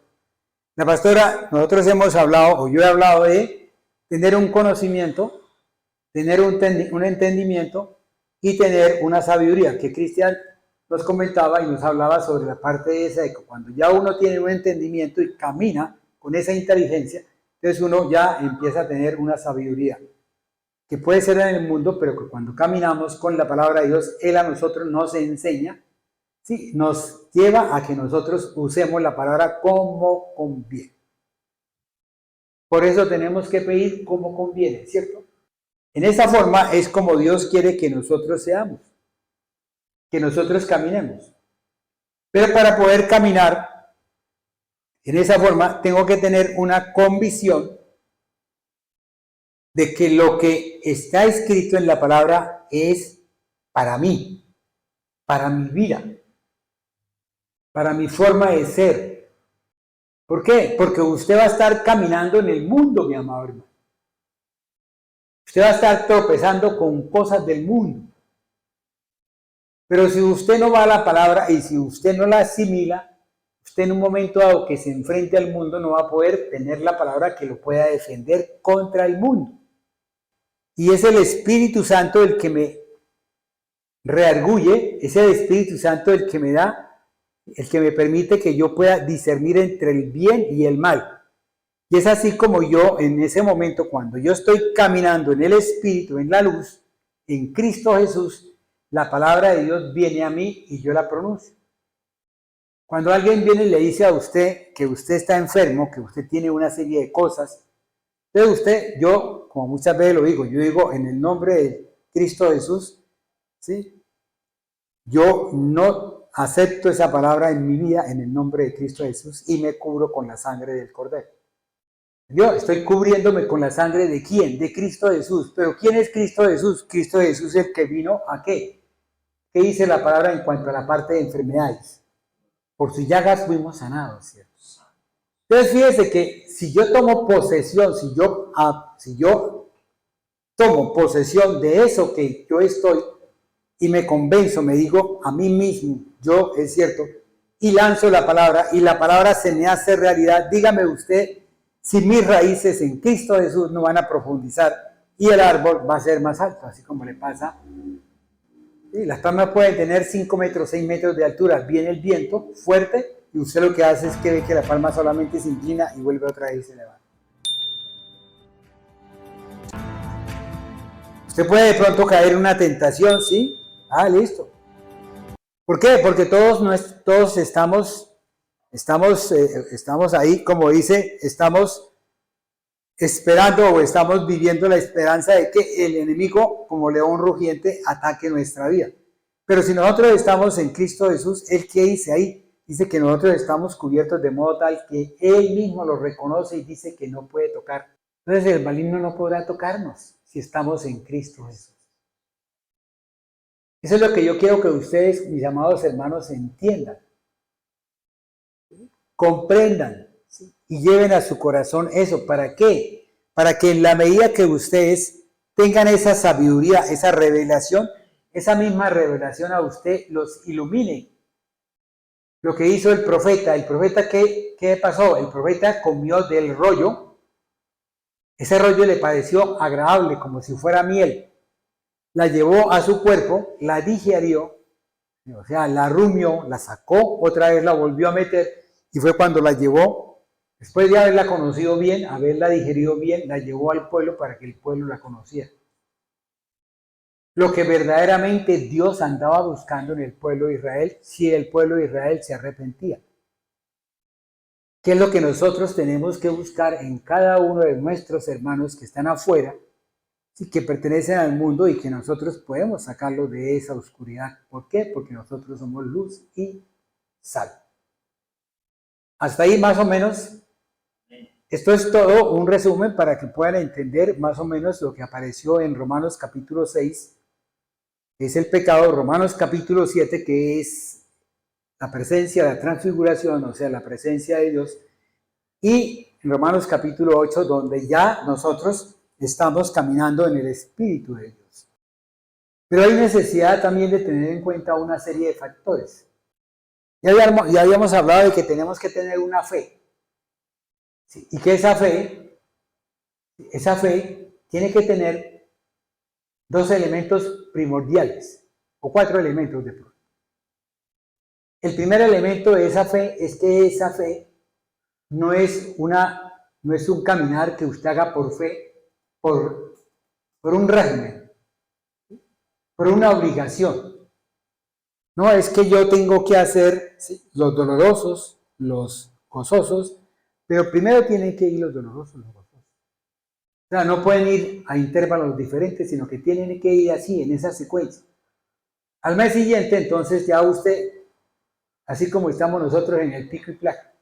nosotros hemos hablado, o yo he hablado de tener un conocimiento, tener un entendimiento y tener una sabiduría, que Cristian nos comentaba y nos hablaba sobre la parte de esa, de que cuando ya uno tiene un entendimiento y camina con esa inteligencia, entonces uno ya empieza a tener una sabiduría, que puede ser en el mundo, pero que cuando caminamos con la palabra de Dios, Él a nosotros nos enseña, ¿sí? Nos lleva a que nosotros usemos la palabra como conviene. Por eso tenemos que pedir como conviene, ¿cierto? En esa forma es como Dios quiere que nosotros seamos, que nosotros caminemos. Pero para poder caminar en esa forma, tengo que tener una convicción de que lo que está escrito en la palabra es para mí, para mi vida, para mi forma de ser. ¿Por qué? Porque usted va a estar caminando en el mundo, mi amado hermano. Usted va a estar tropezando con cosas del mundo. Pero si usted no va a la palabra y si usted no la asimila, usted en un momento dado que se enfrente al mundo no va a poder tener la palabra que lo pueda defender contra el mundo. Y es el Espíritu Santo el que me rearguye, es el Espíritu Santo el que me da, el que me permite que yo pueda discernir entre el bien y el mal. Y es así como yo en ese momento, cuando yo estoy caminando en el Espíritu, en la luz, en Cristo Jesús, la palabra de Dios viene a mí y yo la pronuncio. Cuando alguien viene y le dice a usted que usted está enfermo, que usted tiene una serie de cosas, entonces usted, yo, como muchas veces lo digo, yo digo en el nombre de Cristo Jesús, ¿sí? Yo no acepto esa palabra en mi vida en el nombre de Cristo Jesús y me cubro con la sangre del Cordero. Yo estoy cubriéndome con la sangre ¿de quién? De Cristo Jesús. ¿Pero quién es Cristo Jesús? Cristo Jesús es el que vino ¿a qué? ¿Qué dice la palabra en cuanto a la parte de enfermedades? Por sus llagas fuimos sanados, ¿cierto? Entonces fíjese que si yo tomo posesión, si yo tomo posesión de eso que yo estoy y me convenzo, me digo a mí mismo, yo es cierto, y lanzo la palabra y la palabra se me hace realidad, dígame usted si mis raíces en Cristo Jesús no van a profundizar y el árbol va a ser más alto, así como le pasa. Sí, las palmas pueden tener 5 metros, 6 metros de altura, viene el viento fuerte y usted lo que hace es que ve que la palma solamente se inclina y vuelve otra vez y se levanta. Usted puede de pronto caer en una tentación, ¿sí? Listo. ¿Por qué? Porque todos estamos ahí, como dice, estamos esperando o estamos viviendo la esperanza de que el enemigo, como león rugiente, ataque nuestra vida. Pero si nosotros estamos en Cristo Jesús, ¿Él qué dice ahí? Dice que nosotros estamos cubiertos de modo tal que Él mismo lo reconoce y dice que no puede tocar. Entonces el maligno no podrá tocarnos si estamos en Cristo Jesús. Eso es lo que yo quiero que ustedes, mis amados hermanos, entiendan, comprendan, ¿sí? Y lleven a su corazón eso. ¿Para qué? Para que en la medida que ustedes tengan esa sabiduría, esa revelación, esa misma revelación a usted los ilumine. Lo que hizo el profeta ¿qué pasó? El profeta comió del rollo, ese rollo le pareció agradable, como si fuera miel. La llevó a su cuerpo, la digirió, o sea, la rumió, la sacó, otra vez la volvió a meter y fue cuando la llevó, después de haberla conocido bien, haberla digerido bien, la llevó al pueblo para que el pueblo la conociera. Lo que verdaderamente Dios andaba buscando en el pueblo de Israel, si el pueblo de Israel se arrepentía. ¿Qué es lo que nosotros tenemos que buscar en cada uno de nuestros hermanos que están afuera, que pertenecen al mundo y que nosotros podemos sacarlos de esa oscuridad? ¿Por qué? Porque nosotros somos luz y sal. Hasta ahí más o menos Esto es todo un resumen para que puedan entender más o menos lo que apareció en Romanos capítulo 6, que es el pecado, Romanos capítulo 7, que es la presencia, la transfiguración, o sea, la presencia de Dios, y en Romanos capítulo 8, donde ya nosotros estamos caminando en el Espíritu de Dios. Pero hay necesidad también de tener en cuenta una serie de factores. Ya habíamos hablado de que tenemos que tener una fe. ¿Sí? Y que esa fe tiene que tener dos elementos primordiales, o cuatro elementos de pronto. El primer elemento de esa fe es que esa fe no es un caminar que usted haga por fe, por un régimen, por una obligación. No, es que yo tengo que hacer, ¿sí?, los dolorosos, los gozosos, pero primero tienen que ir los dolorosos, los gozosos. O sea, no pueden ir a intervalos diferentes, sino que tienen que ir así, en esa secuencia. Al mes siguiente, entonces, ya usted, así como estamos nosotros en el pico y placa.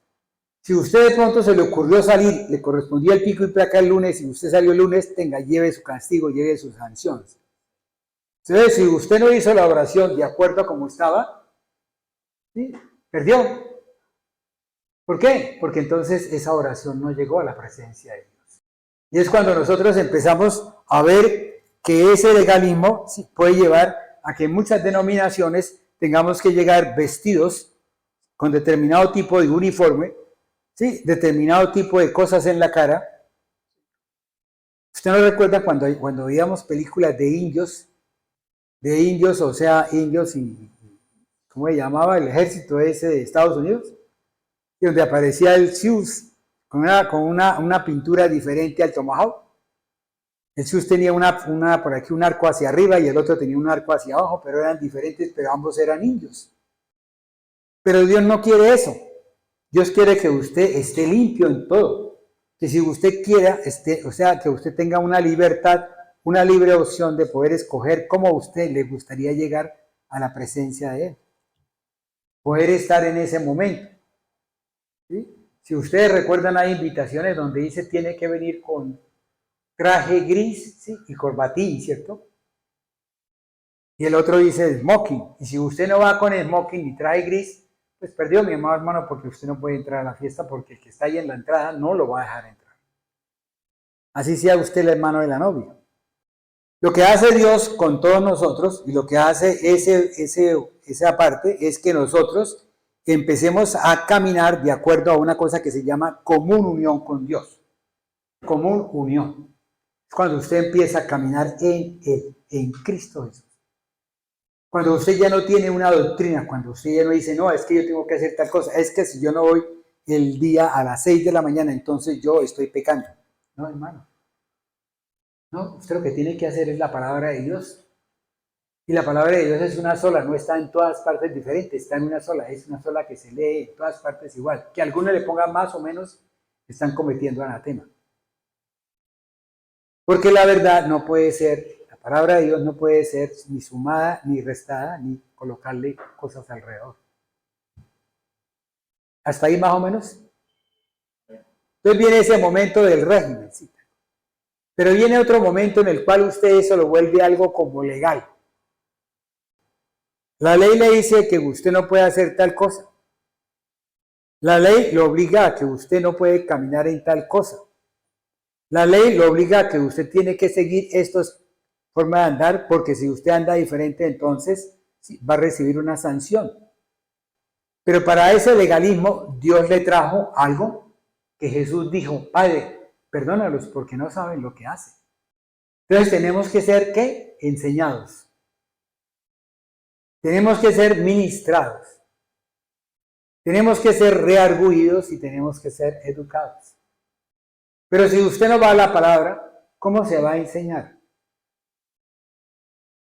Si usted de pronto se le ocurrió salir, le correspondía el pico y placa el lunes, y usted salió el lunes, lleve su castigo, lleve sus sanciones. Entonces, si usted no hizo la oración de acuerdo a como estaba, ¿sí?, perdió. ¿Por qué? Porque entonces esa oración no llegó a la presencia de Dios. Y es cuando nosotros empezamos a ver que ese legalismo, ¿sí?, puede llevar a que en muchas denominaciones tengamos que llegar vestidos con determinado tipo de uniforme, ¿sí?, determinado tipo de cosas en la cara. ¿Usted no recuerda cuando veíamos películas de indios, o sea, indios y ¿cómo se llamaba? El ejército ese de Estados Unidos, y donde aparecía el Sioux con una pintura diferente al Tomahawk. El Sioux tenía por aquí un arco hacia arriba y el otro tenía un arco hacia abajo, pero eran diferentes, pero ambos eran indios. Pero Dios no quiere eso. Dios quiere que usted esté limpio en todo. Que si usted quiera, o sea, que usted tenga una libertad, una libre opción de poder escoger cómo a usted le gustaría llegar a la presencia de Él. Poder estar en ese momento. ¿Sí? Si ustedes recuerdan, hay invitaciones donde dice tiene que venir con traje gris, ¿sí?, y corbatín, ¿cierto? Y el otro dice smoking. Y si usted no va con smoking y traje gris, pues perdió, mi amado hermano, porque usted no puede entrar a la fiesta porque el que está ahí en la entrada no lo va a dejar entrar. Así sea usted el hermano de la novia. Lo que hace Dios con todos nosotros y lo que hace esa parte es que nosotros empecemos a caminar de acuerdo a una cosa que se llama común unión con Dios. Común unión. Es cuando usted empieza a caminar en Él, en Cristo Jesús. Cuando usted ya no tiene una doctrina, cuando usted ya no dice, no, es que yo tengo que hacer tal cosa, es que si yo no voy el día a las 6 de la mañana, entonces yo estoy pecando. No, hermano. No, usted lo que tiene que hacer es la palabra de Dios. Y la palabra de Dios es una sola, no está en todas partes diferentes, está en una sola, es una sola que se lee en todas partes igual. Que algunos le pongan más o menos, están cometiendo anatema. Porque la verdad no puede ser, la palabra de Dios no puede ser ni sumada, ni restada, ni colocarle cosas alrededor. ¿Hasta ahí más o menos? Entonces viene ese momento del régimen, ¿sí? Pero viene otro momento en el cual usted eso lo vuelve algo como legal. La ley le dice que usted no puede hacer tal cosa. La ley lo obliga a que usted no puede caminar en tal cosa. La ley lo obliga a que usted tiene que seguir estas formas de andar, porque si usted anda diferente, entonces va a recibir una sanción. Pero para ese legalismo, Dios le trajo algo que Jesús dijo, Padre, perdónalos porque no saben lo que hacen. Entonces tenemos que ser, ¿qué? Enseñados. Tenemos que ser ministrados. Tenemos que ser reargüidos y tenemos que ser educados. Pero si usted no va a la palabra, ¿cómo se va a enseñar?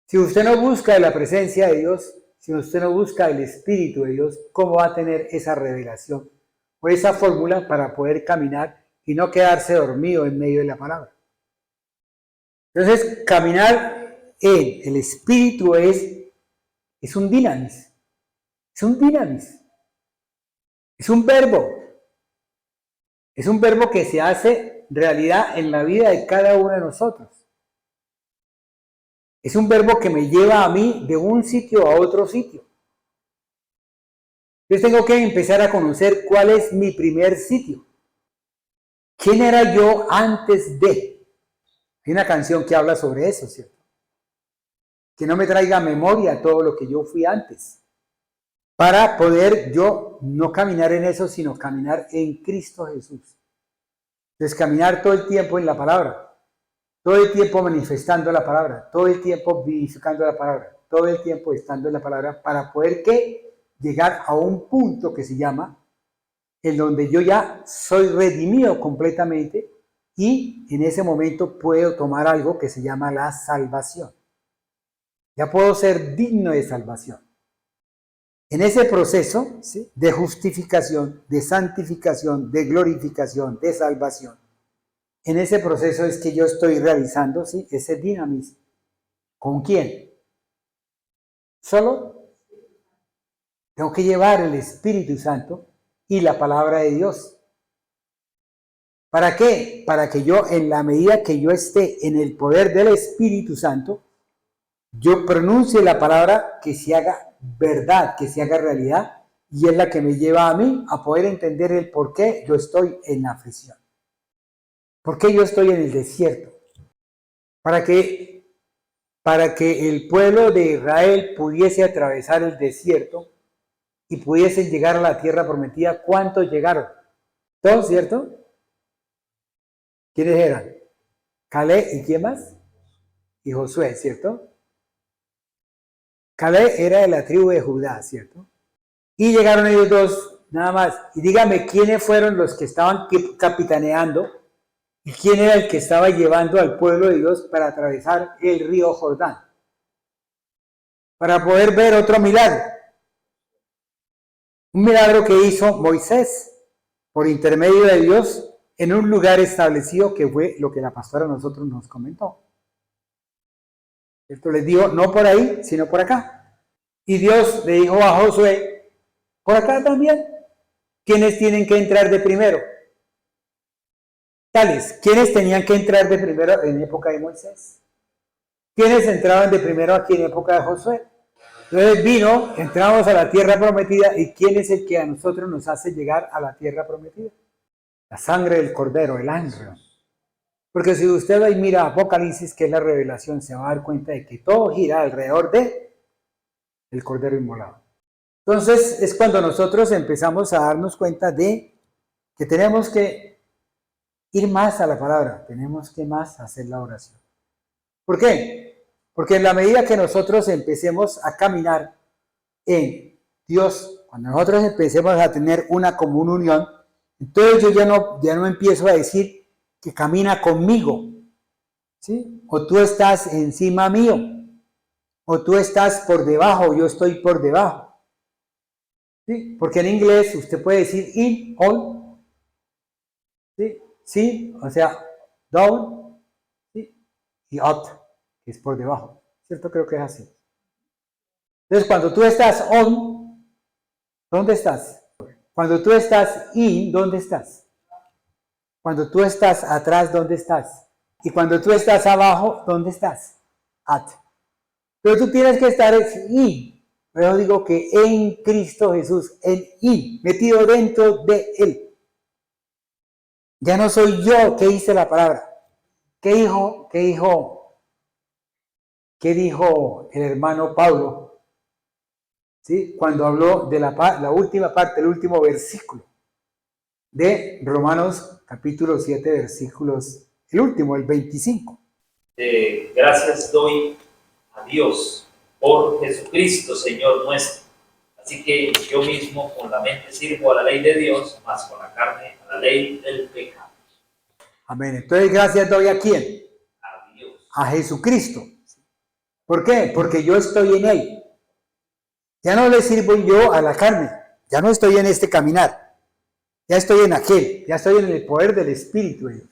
Si usted no busca la presencia de Dios, si usted no busca el Espíritu de Dios, ¿cómo va a tener esa revelación o esa fórmula para poder caminar y no quedarse dormido en medio de la palabra? Entonces, caminar en el Espíritu es un dinamis. Es un dinamis. Es un verbo. Es un verbo que se hace realidad en la vida de cada uno de nosotros. Es un verbo que me lleva a mí de un sitio a otro sitio. Entonces tengo que empezar a conocer cuál es mi primer sitio. ¿Quién era yo antes de? Hay una canción que habla sobre eso, ¿cierto? Que no me traiga a memoria todo lo que yo fui antes. Para poder yo no caminar en eso, sino caminar en Cristo Jesús. Entonces caminar todo el tiempo en la palabra. Todo el tiempo manifestando la palabra. Todo el tiempo vivificando la palabra. Todo el tiempo estando en la palabra. Para poder llegar a un punto que se llama en donde yo ya soy redimido completamente y en ese momento puedo tomar algo que se llama la salvación. Ya puedo ser digno de salvación. En ese proceso, ¿sí?, de justificación, de santificación, de glorificación, de salvación, en ese proceso es que yo estoy realizando, ¿sí?, ese dinamismo. ¿Con quién? Solo tengo que llevar el Espíritu Santo y la palabra de Dios. ¿Para qué? Para que yo, en la medida que yo esté en el poder del Espíritu Santo, yo pronuncie la palabra que se haga verdad, que se haga realidad, y es la que me lleva a mí a poder entender el por qué yo estoy en la aflicción. ¿Por qué yo estoy en el desierto? Para que el pueblo de Israel pudiese atravesar el desierto y pudiesen llegar a la tierra prometida. ¿Cuántos llegaron? ¿Todos, cierto? ¿Quiénes eran? Caleb y ¿quién más? Y Josué, ¿cierto? Caleb era de la tribu de Judá, ¿cierto? Y llegaron ellos dos, nada más. Y dígame, ¿quiénes fueron los que estaban capitaneando? ¿Y quién era el que estaba llevando al pueblo de Dios para atravesar el río Jordán? Para poder ver otro milagro. Un milagro que hizo Moisés por intermedio de Dios en un lugar establecido, que fue lo que la pastora a nosotros nos comentó. Esto les dijo, no por ahí, sino por acá. Y Dios le dijo a Josué, por acá también. ¿Quiénes tienen que entrar de primero? Tales, ¿quiénes tenían que entrar de primero en época de Moisés? ¿Quiénes entraban de primero aquí en época de Josué? Entonces entramos a la tierra prometida, ¿y quién es el que a nosotros nos hace llegar a la tierra prometida? La sangre del cordero, el ángel. Porque si usted ahí mira Apocalipsis, que es la revelación, se va a dar cuenta de que todo gira alrededor de el cordero inmolado. Entonces es cuando nosotros empezamos a darnos cuenta de que tenemos que ir más a la palabra, tenemos que más hacer la oración. ¿Por qué? Porque en la medida que nosotros empecemos a caminar en Dios, cuando nosotros empecemos a tener una común unión, entonces yo ya no empiezo a decir que camina conmigo, ¿sí? O tú estás encima mío, o tú estás por debajo, yo estoy por debajo, ¿sí? Porque en inglés usted puede decir in, all, ¿sí? Sí, o sea, down, ¿sí? Y up, que es por debajo, ¿cierto? Creo que es así. Entonces, cuando tú estás on, ¿dónde estás? Cuando tú estás in, ¿dónde estás? Cuando tú estás atrás, ¿dónde estás? Y cuando tú estás abajo, ¿dónde estás? At. Pero tú tienes que estar in. Pero digo que en Cristo Jesús, en in, metido dentro de Él. Ya no soy yo que hice la palabra. ¿Qué dijo el hermano Pablo? ¿Sí? Cuando habló de la última parte, el último versículo de Romanos capítulo 7, versículos, el último, el 25. Gracias doy a Dios por Jesucristo, Señor nuestro. Así que yo mismo con la mente sirvo a la ley de Dios, más con la carne a la ley del pecado. Amén. Entonces, gracias doy ¿a quién? A Dios. A Jesucristo. ¿Por qué? Porque yo estoy en Él. Ya no le sirvo yo a la carne. Ya no estoy en este caminar. Ya estoy en aquel. Ya estoy en el poder del Espíritu de Dios.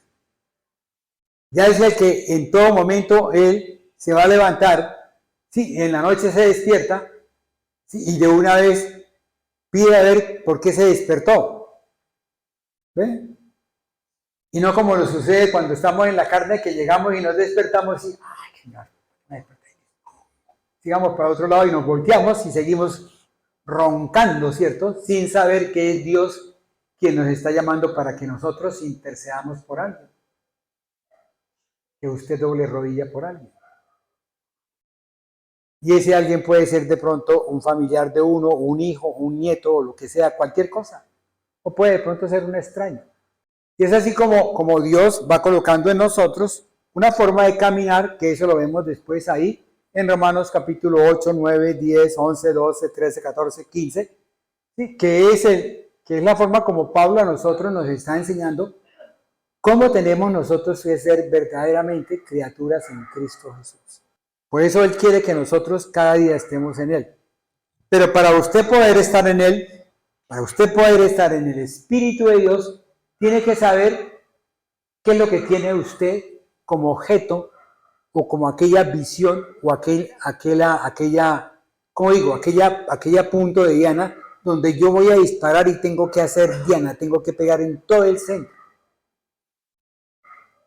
Ya es el que en todo momento Él se va a levantar. Sí, en la noche se despierta. Sí, y de una vez pide a ver por qué se despertó. ¿Ve? Y no como nos sucede cuando estamos en la carne, que llegamos y nos despertamos y, ay, Señor, me desperté. Sigamos para otro lado y nos volteamos y seguimos roncando, ¿cierto? Sin saber que es Dios quien nos está llamando para que nosotros intercedamos por alguien. Que usted doble rodilla por alguien. Y ese alguien puede ser de pronto un familiar de uno, un hijo, un nieto, o lo que sea, cualquier cosa. O puede de pronto ser un extraño. Y es así como Dios va colocando en nosotros una forma de caminar, que eso lo vemos después ahí, en Romanos capítulo 8, 9, 10, 11, 12, 13, 14, 15, ¿sí? que es la forma como Pablo a nosotros nos está enseñando cómo tenemos nosotros que ser verdaderamente criaturas en Cristo Jesús. Por eso Él quiere que nosotros cada día estemos en Él. Pero para usted poder estar en Él, para usted poder estar en el Espíritu de Dios, tiene que saber qué es lo que tiene usted como objeto o como aquella visión o aquella punto de diana donde yo voy a disparar y tengo que hacer diana, tengo que pegar en todo el centro.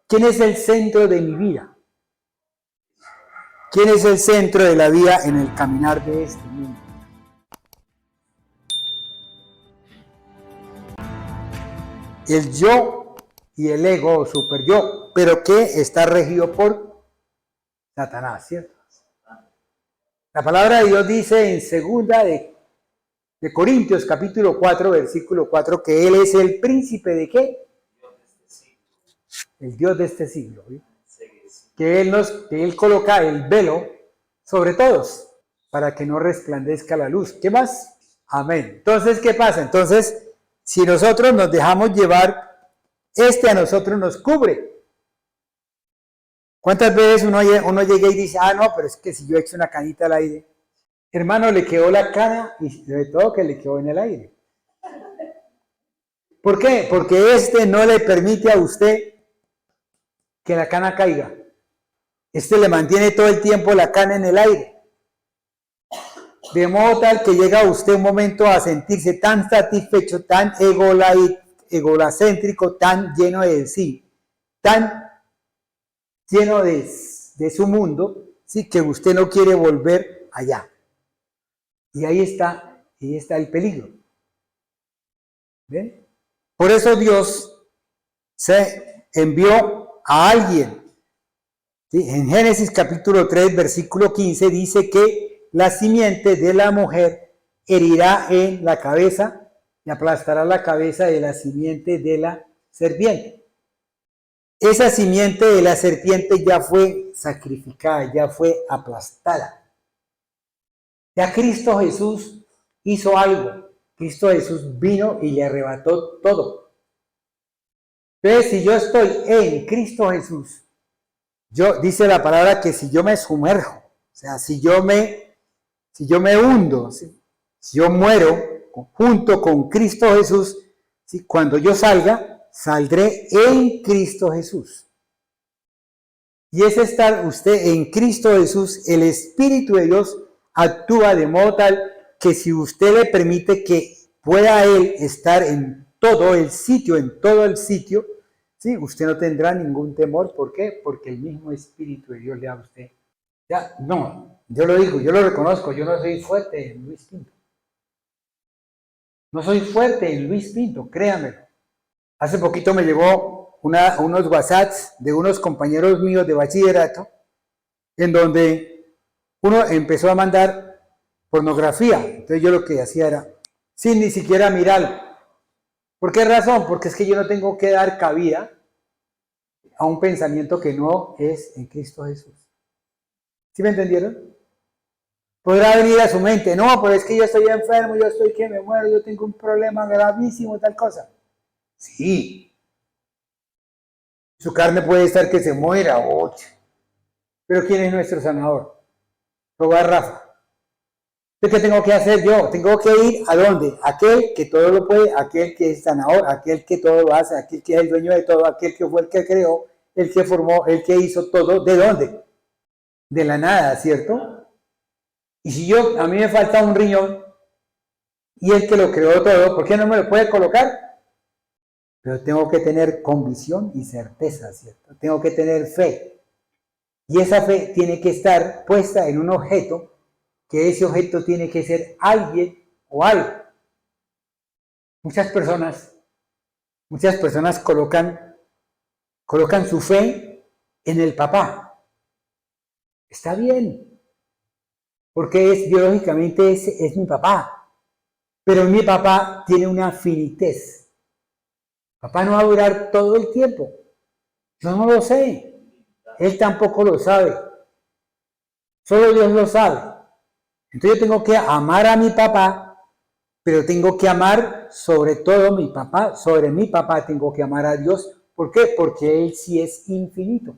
¿Quién es el centro de mi vida? ¿Quién es el centro de la vida en el caminar de este mundo? El yo y el ego o super yo, pero que está regido por Satanás, ¿cierto? La palabra de Dios dice en segunda de Corintios capítulo 4, versículo 4, que Él es el príncipe de ¿qué? El Dios de este siglo. ¿Sí? Que Él coloca el velo sobre todos para que no resplandezca la luz. ¿Qué más? Amén. Entonces, ¿qué pasa? Entonces, si nosotros nos dejamos llevar, a nosotros nos cubre. ¿Cuántas veces uno llega y dice, no, pero es que si yo echo una canita al aire, hermano, le quedó la cana y sobre todo que le quedó en el aire? ¿Por qué? Porque no le permite a usted que la cana caiga. Le mantiene todo el tiempo la cana en el aire. De modo tal que llega usted un momento a sentirse tan satisfecho, tan egolacéntrico, tan lleno de sí, tan lleno de su mundo, ¿sí? Que usted no quiere volver allá. Y ahí está el peligro. ¿Ven? Por eso Dios se envió a alguien. ¿Sí? En Génesis capítulo 3, versículo 15 dice que la simiente de la mujer herirá en la cabeza y aplastará la cabeza de la simiente de la serpiente. Esa simiente de la serpiente ya fue sacrificada, ya fue aplastada. Ya Cristo Jesús hizo algo. Cristo Jesús vino y le arrebató todo. Entonces, si yo estoy en Cristo Jesús, dice la palabra que si yo me sumerjo, o sea, si yo me hundo, si yo muero junto con Cristo Jesús, ¿sí? Cuando yo saldré en Cristo Jesús. Y es estar usted en Cristo Jesús, el Espíritu de Dios actúa de modo tal que si usted le permite que pueda Él estar en todo el sitio, ¿sí? Usted no tendrá ningún temor. ¿Por qué? Porque el mismo Espíritu de Dios le da a usted. Ya, no, yo lo digo, yo lo reconozco, yo no soy fuerte en Luis Pinto. No soy fuerte en Luis Pinto, créanmelo. Hace poquito me llegó unos WhatsApps de unos compañeros míos de bachillerato, en donde uno empezó a mandar pornografía. Entonces yo lo que hacía era, sin ni siquiera mirarlo. ¿Por qué razón? Porque es que yo no tengo que dar cabida a un pensamiento que no es en Cristo Jesús. ¿Sí me entendieron? Podrá venir a su mente, no, pero es que yo estoy enfermo, yo estoy que me muero, yo tengo un problema gravísimo, tal cosa. Sí. Su carne puede estar que se muera, pero ¿quién es nuestro sanador? Robar Rafa. ¿Qué tengo que hacer yo? Tengo que ir ¿a dónde? Aquel que todo lo puede, aquel que es sanador, aquel que todo lo hace, aquel que es el dueño de todo, aquel que fue el que creó, el que formó, el que hizo todo. ¿De dónde? De la nada, ¿cierto? Y si a mí me falta un riñón y el que lo creó todo, ¿por qué no me lo puede colocar? pero tengo que tener convicción y certeza, ¿cierto? Tengo que tener fe. Y esa fe tiene que estar puesta en un objeto, que ese objeto tiene que ser alguien o algo. Muchas personas colocan su fe en el papá. Está bien, porque biológicamente es mi papá, pero mi papá tiene una finitez. Papá no va a durar todo el tiempo. Yo no lo sé, él tampoco lo sabe, solo Dios lo sabe. Entonces yo tengo que amar a mi papá, pero tengo que amar sobre todo mi papá, sobre mi papá tengo que amar a Dios. ¿Por qué? Porque Él sí es infinito.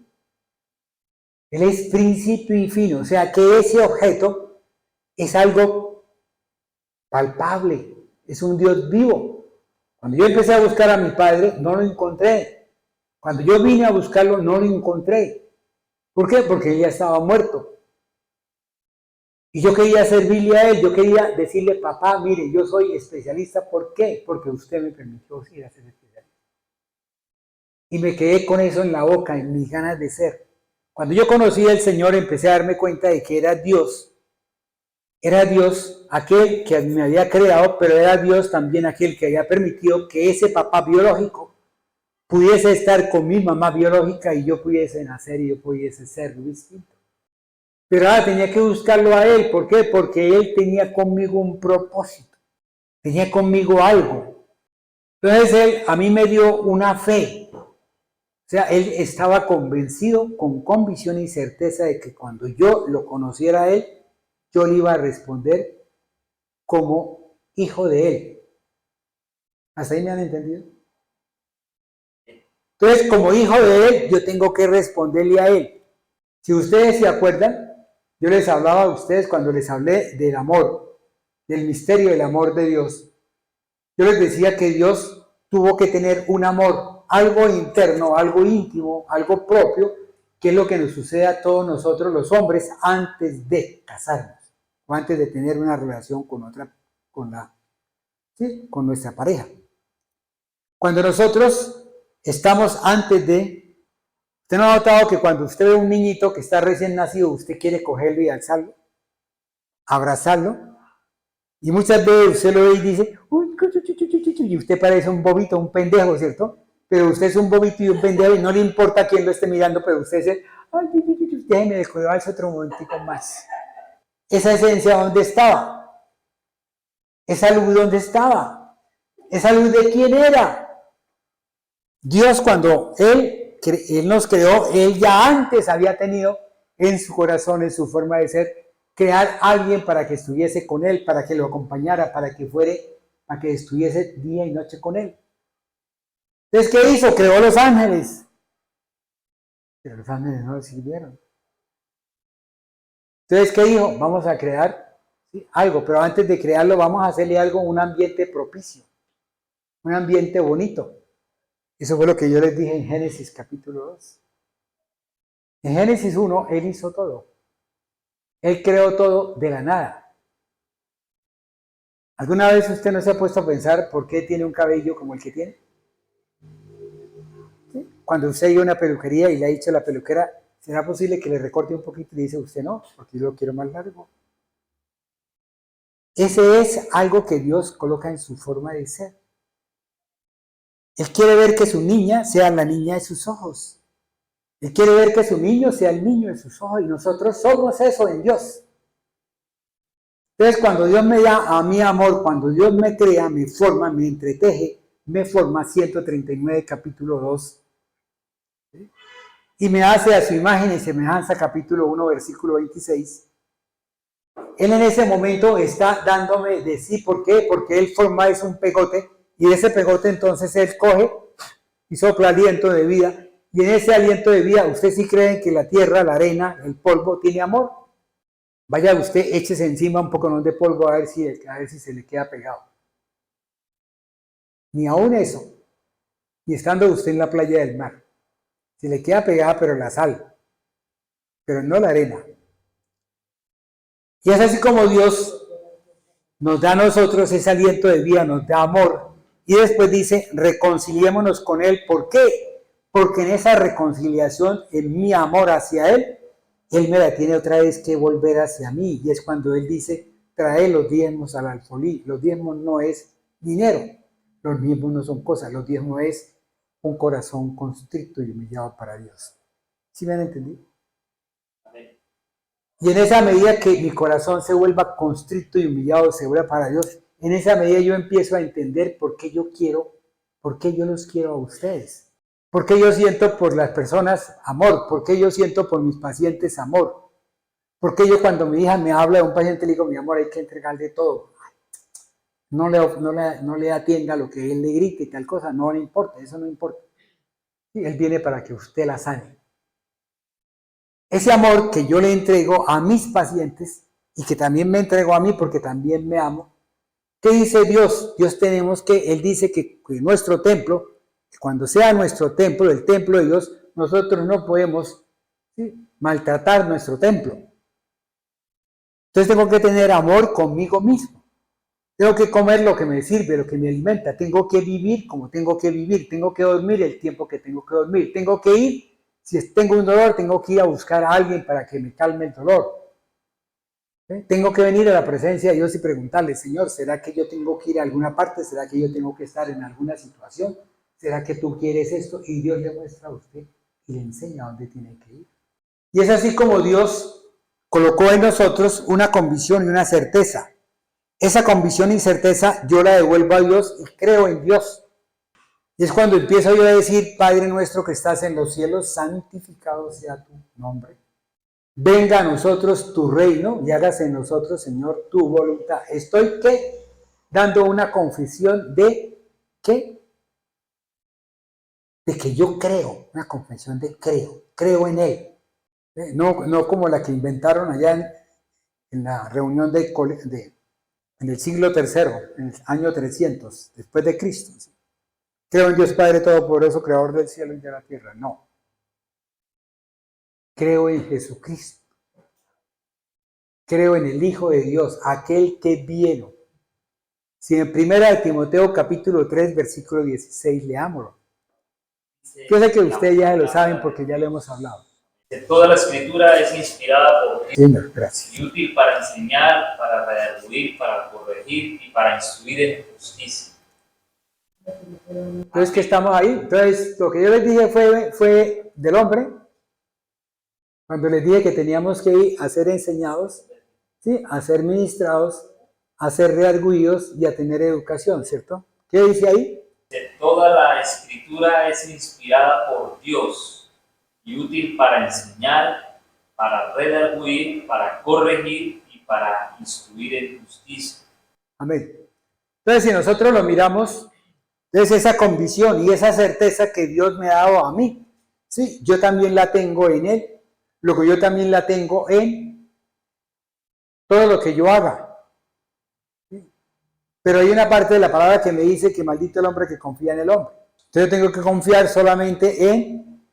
Él es principio y fin, o sea que ese objeto es algo palpable, es un Dios vivo. Cuando yo empecé a buscar a mi padre, no lo encontré. Cuando yo vine a buscarlo, no lo encontré. ¿Por qué? Porque él ya estaba muerto. Y yo quería servirle a él, yo quería decirle, papá, mire, yo soy especialista. ¿Por qué? Porque usted me permitió ir a ser especialista. Y me quedé con eso en la boca, en mis ganas de ser. Cuando yo conocí al Señor, empecé a darme cuenta de que era Dios aquel que me había creado, pero era Dios también aquel que había permitido que ese papá biológico pudiese estar con mi mamá biológica y yo pudiese nacer y yo pudiese ser distinto. Pero ahora tenía que buscarlo a Él. ¿Por qué? Porque Él tenía conmigo un propósito. Tenía conmigo algo. Entonces Él a mí me dio una fe. O sea, Él estaba convencido, con convicción y certeza de que cuando yo lo conociera a Él, yo le iba a responder como hijo de Él. ¿Hasta ahí me han entendido? Entonces, como hijo de Él, yo tengo que responderle a Él. Si ustedes se acuerdan, yo les hablaba a ustedes cuando les hablé del amor, del misterio del amor de Dios. Yo les decía que Dios tuvo que tener un amor, algo interno, algo íntimo, algo propio, que es lo que nos sucede a todos nosotros los hombres antes de casarnos o antes de tener una relación con nuestra pareja. Cuando nosotros estamos antes de... ¿Usted no ha notado que cuando usted ve a un niñito que está recién nacido, usted quiere cogerlo y alzarlo, abrazarlo? Y muchas veces usted lo ve y dice, uy, y usted parece un bobito, un pendejo, ¿cierto? Pero usted es un bobito y un pendejo y no le importa quién lo esté mirando, pero usted dice, ay, déjeme descuidarse otro momentico más. Esa esencia, ¿dónde estaba? Esa luz, ¿dónde estaba? Esa luz, ¿de quién era? Dios, cuando Él nos creó, Él ya antes había tenido en su corazón, en su forma de ser, crear a alguien para que estuviese con Él, para que lo acompañara, para que estuviese día y noche con Él. Entonces, ¿qué hizo? Creó los ángeles. Pero los ángeles no le sirvieron. Entonces, ¿qué dijo? Vamos a crear algo, pero antes de crearlo vamos a hacerle algo, un ambiente propicio, un ambiente bonito. Eso fue lo que yo les dije en Génesis capítulo 2. En Génesis 1, Él hizo todo. Él creó todo de la nada. ¿Alguna vez usted no se ha puesto a pensar por qué tiene un cabello como el que tiene? ¿Sí? Cuando usted iba a una peluquería y le ha dicho a la peluquera, ¿será posible que le recorte un poquito? Y le dice usted, no, porque yo lo quiero más largo. Ese es algo que Dios coloca en su forma de ser. Él quiere ver que su niña sea la niña de sus ojos. Él quiere ver que su niño sea el niño de sus ojos y nosotros somos eso en Dios. Entonces, cuando Dios me da a mi amor, cuando Dios me crea, me forma, me entreteje, me forma, 139 capítulo 2, ¿sí? Y me hace a su imagen y semejanza, capítulo 1, versículo 26. Él en ese momento está dándome de sí. ¿Por qué? Porque Él forma es un pegote. Y de ese pegote entonces Él coge y sopla aliento de vida. Y en ese aliento de vida, ¿usted sí cree que la tierra, la arena, el polvo tiene amor? Vaya usted, échese encima un poco de polvo a ver si se le queda pegado. Ni aún eso. Y estando usted en la playa del mar. Se le queda pegada pero la sal. Pero no la arena. Y es así como Dios nos da a nosotros ese aliento de vida, nos da amor. Y después dice, reconciliémonos con Él. ¿Por qué? Porque en esa reconciliación, en mi amor hacia Él, Él me la tiene otra vez que volver hacia mí. Y es cuando Él dice, trae los diezmos al alfolí. Los diezmos no es dinero. Los diezmos no son cosas. Los diezmos es un corazón constricto y humillado para Dios. ¿Sí me han entendido? Y en esa medida que mi corazón se vuelva constricto y humillado, se vuelva para Dios, en esa medida yo empiezo a entender por qué yo los quiero a ustedes. Por qué yo siento por las personas amor, por qué yo siento por mis pacientes amor. Por qué yo cuando mi hija me habla de un paciente le digo, mi amor, hay que entregarle todo. No le atienda lo que él le grite y tal cosa, no le importa, eso no importa. Sí, él viene para que usted la sane. Ese amor que yo le entrego a mis pacientes y que también me entrego a mí porque también me amo. ¿Qué dice Dios? Él dice que nuestro templo, que cuando sea nuestro templo, el templo de Dios, nosotros no podemos, ¿sí?, maltratar nuestro templo. Entonces tengo que tener amor conmigo mismo. Tengo que comer lo que me sirve, lo que me alimenta. Tengo que vivir como tengo que vivir. Tengo que dormir el tiempo que tengo que dormir. Tengo que ir. Si tengo un dolor, tengo que ir a buscar a alguien para que me calme el dolor. Tengo que venir a la presencia de Dios y preguntarle, Señor, ¿será que yo tengo que ir a alguna parte? ¿Será que yo tengo que estar en alguna situación? ¿Será que tú quieres esto? Y Dios le muestra a usted y le enseña a dónde tiene que ir. Y es así como Dios colocó en nosotros una convicción y una certeza. Esa convicción y certeza yo la devuelvo a Dios y creo en Dios. Y es cuando empiezo yo a decir, Padre nuestro que estás en los cielos, santificado sea tu nombre. Venga a nosotros tu reino y hágase en nosotros, Señor, tu voluntad. Estoy, ¿qué? Dando una confesión de, ¿qué? De que yo creo, una confesión de creo en Él. No como la que inventaron allá en la reunión en el siglo III, en el año 300, después de Cristo. ¿Sí? Creo en Dios Padre Todopoderoso, Creador del cielo y de la tierra. No. Creo en Jesucristo. Creo en el Hijo de Dios, aquel que vino. Si en 1 Timoteo capítulo 3, versículo 16, leámoslo. Yo sé que ustedes ya lo saben porque ya lo hemos hablado. Toda la escritura es inspirada por Dios. Señor, gracias. Y útil para enseñar, para redarguir, para corregir y para instruir en justicia. Entonces, ¿qué estamos ahí? Entonces, lo que yo les dije fue del hombre, cuando les dije que teníamos que ir a ser enseñados, ¿sí?, a ser ministrados, a ser redarguidos y a tener educación, ¿cierto? ¿Qué dice ahí? Toda la escritura es inspirada por Dios y útil para enseñar, para redarguir, para corregir y para instruir en justicia. Amén. Entonces, si nosotros lo miramos, entonces esa convicción y esa certeza que Dios me ha dado a mí, sí, yo también la tengo en Él, lo que yo también la tengo en todo lo que yo haga. ¿Sí? Pero hay una parte de la palabra que me dice que maldito el hombre que confía en el hombre. Entonces yo tengo que confiar solamente en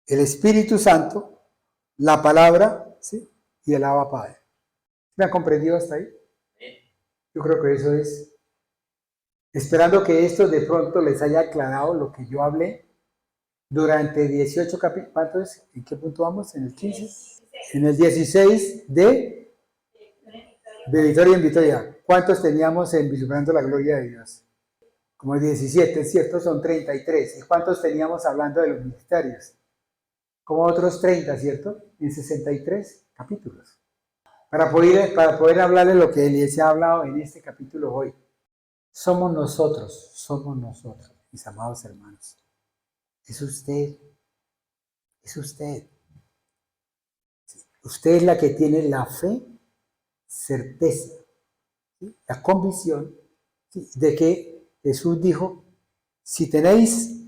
el Espíritu Santo, la palabra, ¿sí?, y el Abba Padre. ¿Me han comprendido hasta ahí? Yo creo que eso es. Esperando que esto de pronto les haya aclarado lo que yo hablé durante 18 capítulos. ¿Cuánto es? ¿En qué punto vamos? ¿En el 15? En el 16 de Victoria en Victoria. ¿Cuántos teníamos en Vislumbrando la Gloria de Dios? Como 17, ¿cierto? Son 33. ¿Y cuántos teníamos hablando de los ministerios? Como otros 30, ¿cierto? En 63 capítulos. Para poder hablarles lo que les he hablado en este capítulo hoy. Somos nosotros, mis amados hermanos. Es usted. Usted es la que tiene la fe, certeza, ¿sí?, la convicción, ¿sí?, de que Jesús dijo, si tenéis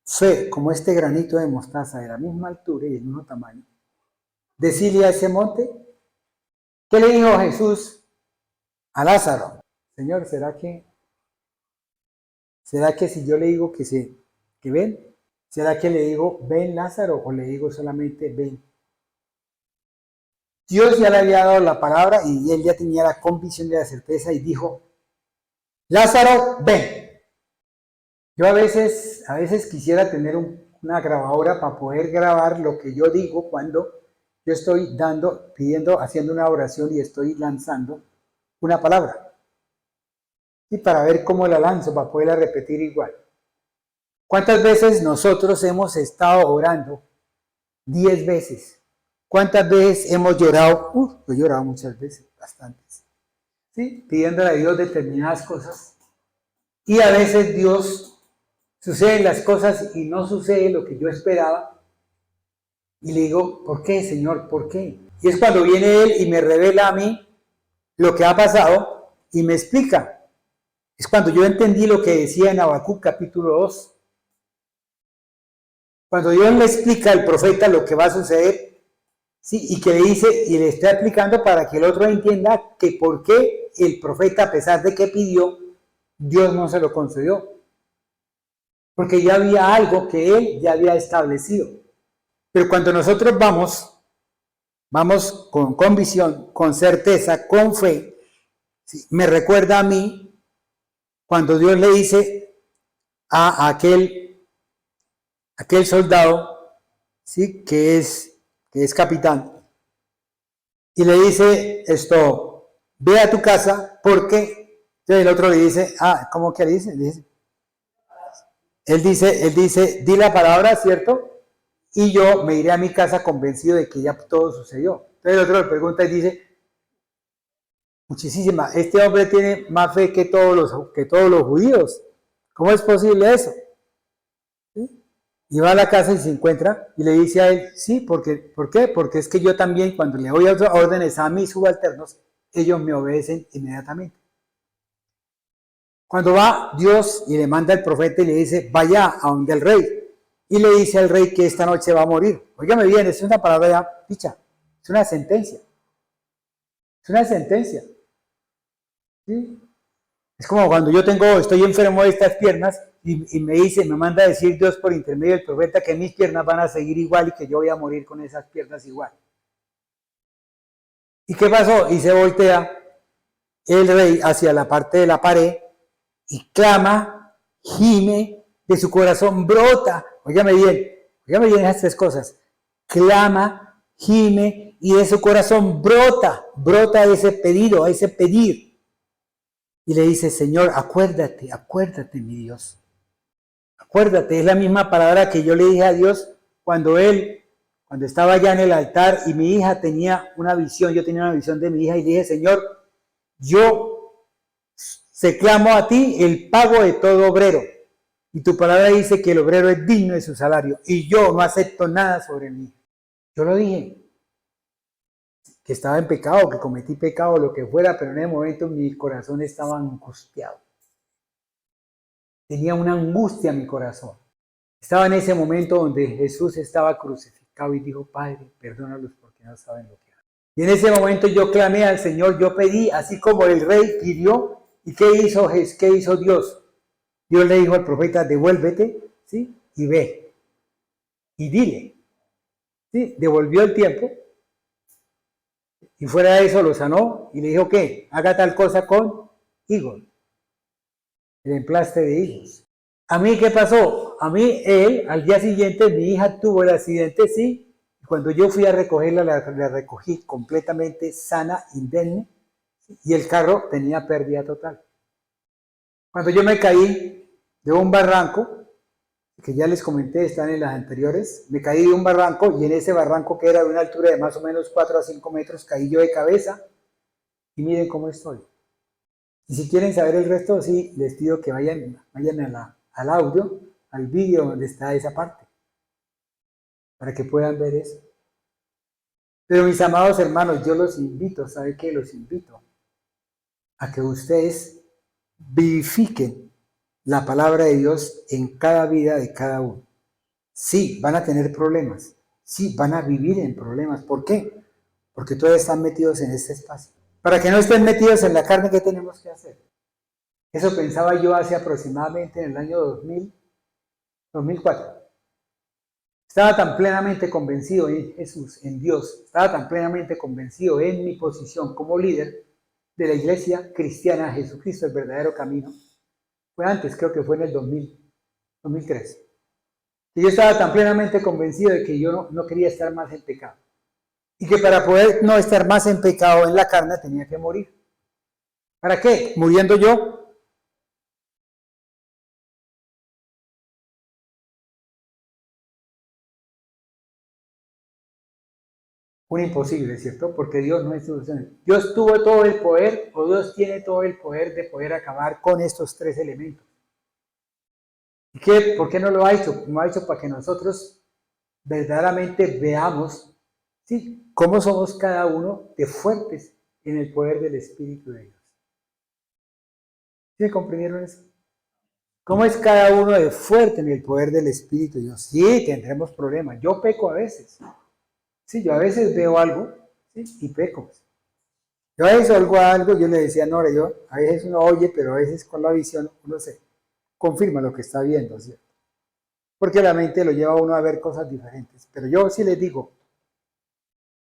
fe como este granito de mostaza de la misma altura y del mismo tamaño, decidle a ese monte. ¿Qué le dijo Jesús a Lázaro? Señor, ¿será que si yo le digo que ven, será que le digo ven Lázaro o le digo solamente ven? Dios ya le había dado la palabra y él ya tenía la convicción de la certeza y dijo, Lázaro, ven. Yo a veces quisiera tener una grabadora para poder grabar lo que yo digo cuando yo estoy pidiendo, haciendo una oración y estoy lanzando una palabra. Y para ver cómo la lanzo, para poderla repetir igual. ¿Cuántas veces nosotros hemos estado orando? 10 veces. ¿Cuántas veces hemos llorado? Yo he llorado muchas veces, bastantes. ¿Sí? Pidiéndole a Dios determinadas cosas. Y a veces Dios suceden las cosas y no sucede lo que yo esperaba. Y le digo, ¿por qué, Señor? ¿Por qué? Y es cuando viene Él y me revela a mí lo que ha pasado y me explica. Es cuando yo entendí lo que decía en Habacuc capítulo 2. Cuando Dios le explica al profeta lo que va a suceder, ¿sí? Y que le dice, y le está explicando para que el otro entienda que por qué el profeta, a pesar de que pidió, Dios no se lo concedió. Porque ya había algo que Él ya había establecido. Pero cuando nosotros vamos con convicción, con certeza, con fe, ¿sí? Me recuerda a mí cuando Dios le dice a aquel soldado, ¿sí? que es capitán, y le dice esto, ve a tu casa porque, entonces el otro le dice, ¿cómo que le dice? Él dice, di la palabra, ¿cierto? Y yo me iré a mi casa convencido de que ya todo sucedió. Entonces el otro le pregunta y dice, muchísima, este hombre tiene más fe que todos los judíos. ¿Cómo es posible eso? ¿Sí? Y va a la casa y se encuentra y le dice a él, sí, ¿por qué? Porque es que yo también cuando le doy órdenes a mis subalternos, ellos me obedecen inmediatamente. Cuando va Dios y le manda al profeta y le dice, vaya a donde el rey, y le dice al rey que esta noche va a morir. Óigame bien, es una palabra ya dicha, es una sentencia. Es una sentencia. ¿Sí? Es como cuando yo estoy enfermo de estas piernas y me manda a decir Dios por intermedio del profeta que mis piernas van a seguir igual y que yo voy a morir con esas piernas igual. ¿Y qué pasó? Y se voltea el rey hacia la parte de la pared y clama, gime, de su corazón brota. Óigame bien esas tres cosas. Clama, gime y de su corazón brota ese pedido, ese pedir. Y le dice, Señor, acuérdate, mi Dios. Acuérdate, es la misma palabra que yo le dije a Dios cuando estaba allá en el altar y mi hija tenía una visión, yo tenía una visión de mi hija y le dije, Señor, yo se clamo a ti el pago de todo obrero. Y tu palabra dice que el obrero es digno de su salario y yo no acepto nada sobre mí. Yo lo dije, que estaba en pecado, que cometí pecado, lo que fuera, pero en ese momento mi corazón estaba angustiado. Tenía una angustia en mi corazón. Estaba en ese momento donde Jesús estaba crucificado y dijo, Padre, perdónalos porque no saben lo que hacen. Y en ese momento yo clamé al Señor, yo pedí, así como el rey pidió. ¿Y qué hizo Dios? Dios le dijo al profeta, devuélvete, ¿sí? Y ve. Y dile. ¿Sí? Devolvió el tiempo. Y fuera de eso lo sanó y le dijo, ¿qué? Haga tal cosa con higos. El emplaste de higos. ¿A mí qué pasó? A mí, al día siguiente, mi hija tuvo el accidente, sí. Y cuando yo fui a recogerla, la recogí completamente sana, indemne. Y el carro tenía pérdida total. Cuando yo me caí de un barranco, que ya les comenté, están en las anteriores, me caí de un barranco y en ese barranco que era de una altura de más o menos 4 a 5 metros, caí yo de cabeza y miren cómo estoy. Y si quieren saber el resto, sí, les pido que vayan al audio, al vídeo donde está esa parte, para que puedan ver eso. Pero mis amados hermanos, yo los invito, ¿sabe qué? Los invito a que ustedes vivifiquen la palabra de Dios en cada vida de cada uno. Sí, van a tener problemas. Sí, van a vivir en problemas. ¿Por qué? Porque todavía están metidos en este espacio. Para que no estén metidos en la carne, ¿qué tenemos que hacer? Eso pensaba yo hace aproximadamente en el año 2004. Estaba tan plenamente convencido en Jesús, en Dios. Estaba tan plenamente convencido en mi posición como líder. de la iglesia cristiana, Jesucristo, el verdadero camino, fue antes, creo que fue en el 2003. Y yo estaba tan plenamente convencido de que yo no quería estar más en pecado. Y que para poder no estar más en pecado en la carne tenía que morir. ¿Para qué? Muriendo yo, un imposible, ¿cierto? Porque Dios no es solución. Dios tuvo todo el poder, o Dios tiene todo el poder de poder acabar con estos tres elementos. ¿Y qué? ¿Por qué no lo ha hecho? Lo ha hecho para que nosotros verdaderamente veamos, ¿sí?, cómo somos cada uno de fuertes en el poder del Espíritu de Dios. ¿Sí comprendieron eso? ¿Cómo es cada uno de fuerte en el poder del Espíritu de Dios? Sí, tendremos problemas. Yo peco a veces. Sí, yo a veces veo algo, ¿sí?, y peco. Yo a veces oigo algo, yo le decía a Nora, yo a veces uno oye, pero a veces con la visión uno se confirma lo que está viendo, ¿cierto? Porque la mente lo lleva a uno a ver cosas diferentes. Pero yo sí les digo,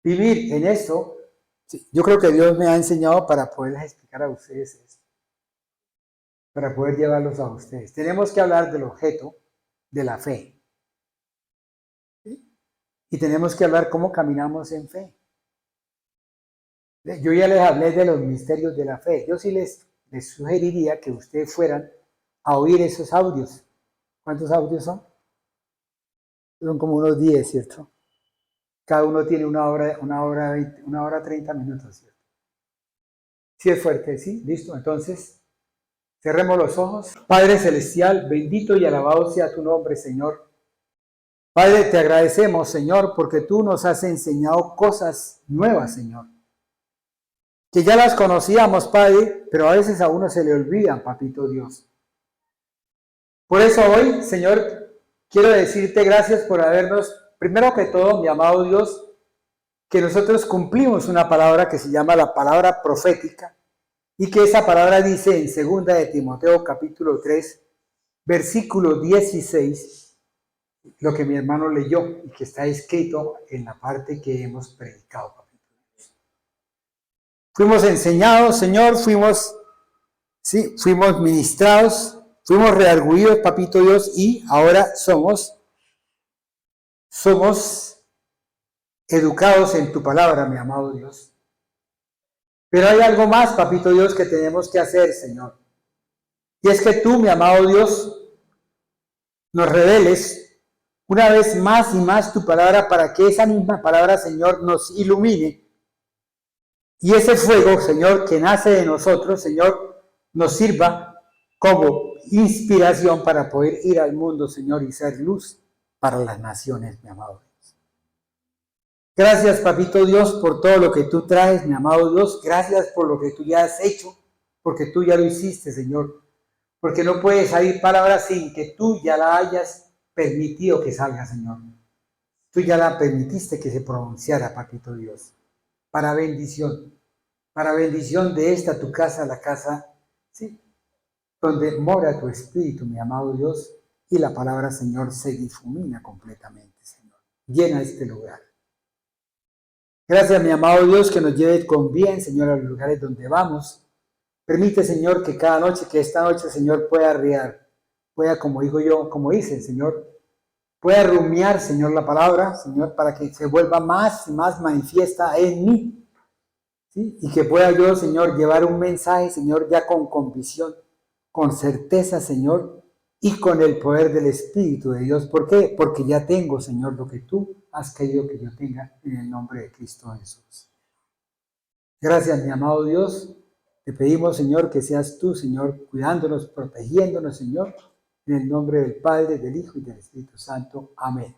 vivir en esto, sí, yo creo que Dios me ha enseñado para poderles explicar a ustedes esto, para poder llevarlos a ustedes. Tenemos que hablar del objeto de la fe. ¿Sí? Y tenemos que hablar cómo caminamos en fe. Yo ya les hablé de los misterios de la fe. Yo sí les sugeriría que ustedes fueran a oír esos audios. ¿Cuántos audios son? Son como unos 10, ¿cierto? Cada uno tiene una hora 30 minutos, ¿cierto? Sí es fuerte, ¿sí? Listo. Entonces, cerremos los ojos. Padre Celestial, bendito y alabado sea tu nombre, Señor. Padre, te agradecemos, Señor, porque tú nos has enseñado cosas nuevas, Señor. Que ya las conocíamos, Padre, pero a veces a uno se le olvidan, Papito Dios. Por eso hoy, Señor, quiero decirte gracias por habernos, primero que todo, mi amado Dios, que nosotros cumplimos una palabra que se llama la palabra profética, y que esa palabra dice en 2 de Timoteo capítulo 3, versículo 16, lo que mi hermano leyó y que está escrito en la parte que hemos predicado. Fuimos enseñados, Señor, fuimos ministrados, fuimos redarguidos, Papito Dios, y ahora somos educados en tu palabra, mi amado Dios. Pero hay algo más, Papito Dios, que tenemos que hacer, Señor. Y es que tú, mi amado Dios, nos reveles una vez más y más tu palabra para que esa misma palabra, Señor, nos ilumine. Y ese fuego, Señor, que nace de nosotros, Señor, nos sirva como inspiración para poder ir al mundo, Señor, y ser luz para las naciones, mi amado Dios. Gracias, Papito Dios, por todo lo que tú traes, mi amado Dios. Gracias por lo que tú ya has hecho, porque tú ya lo hiciste, Señor. Porque no puede salir palabra sin que tú ya la hayas permitido que salga, Señor. Tú ya la permitiste que se pronunciara, Papito Dios. Para bendición de esta tu casa, la casa, ¿sí?, donde mora tu Espíritu, mi amado Dios, y la palabra, Señor, se difumina completamente, Señor. Llena este lugar. Gracias, mi amado Dios, que nos lleve con bien, Señor, a los lugares donde vamos. Permite, Señor, que cada noche, que esta noche, Señor, pueda, como digo yo, como dice el Señor, pueda rumiar, Señor, la palabra, Señor, para que se vuelva más y más manifiesta en mí. ¿Sí? Y que pueda yo, Señor, llevar un mensaje, Señor, ya con convicción, con certeza, Señor, y con el poder del Espíritu de Dios. ¿Por qué? Porque ya tengo, Señor, lo que tú has querido que yo tenga en el nombre de Cristo Jesús. Gracias, mi amado Dios. Te pedimos, Señor, que seas tú, Señor, cuidándonos, protegiéndonos, Señor, en el nombre del Padre, del Hijo y del Espíritu Santo. Amén.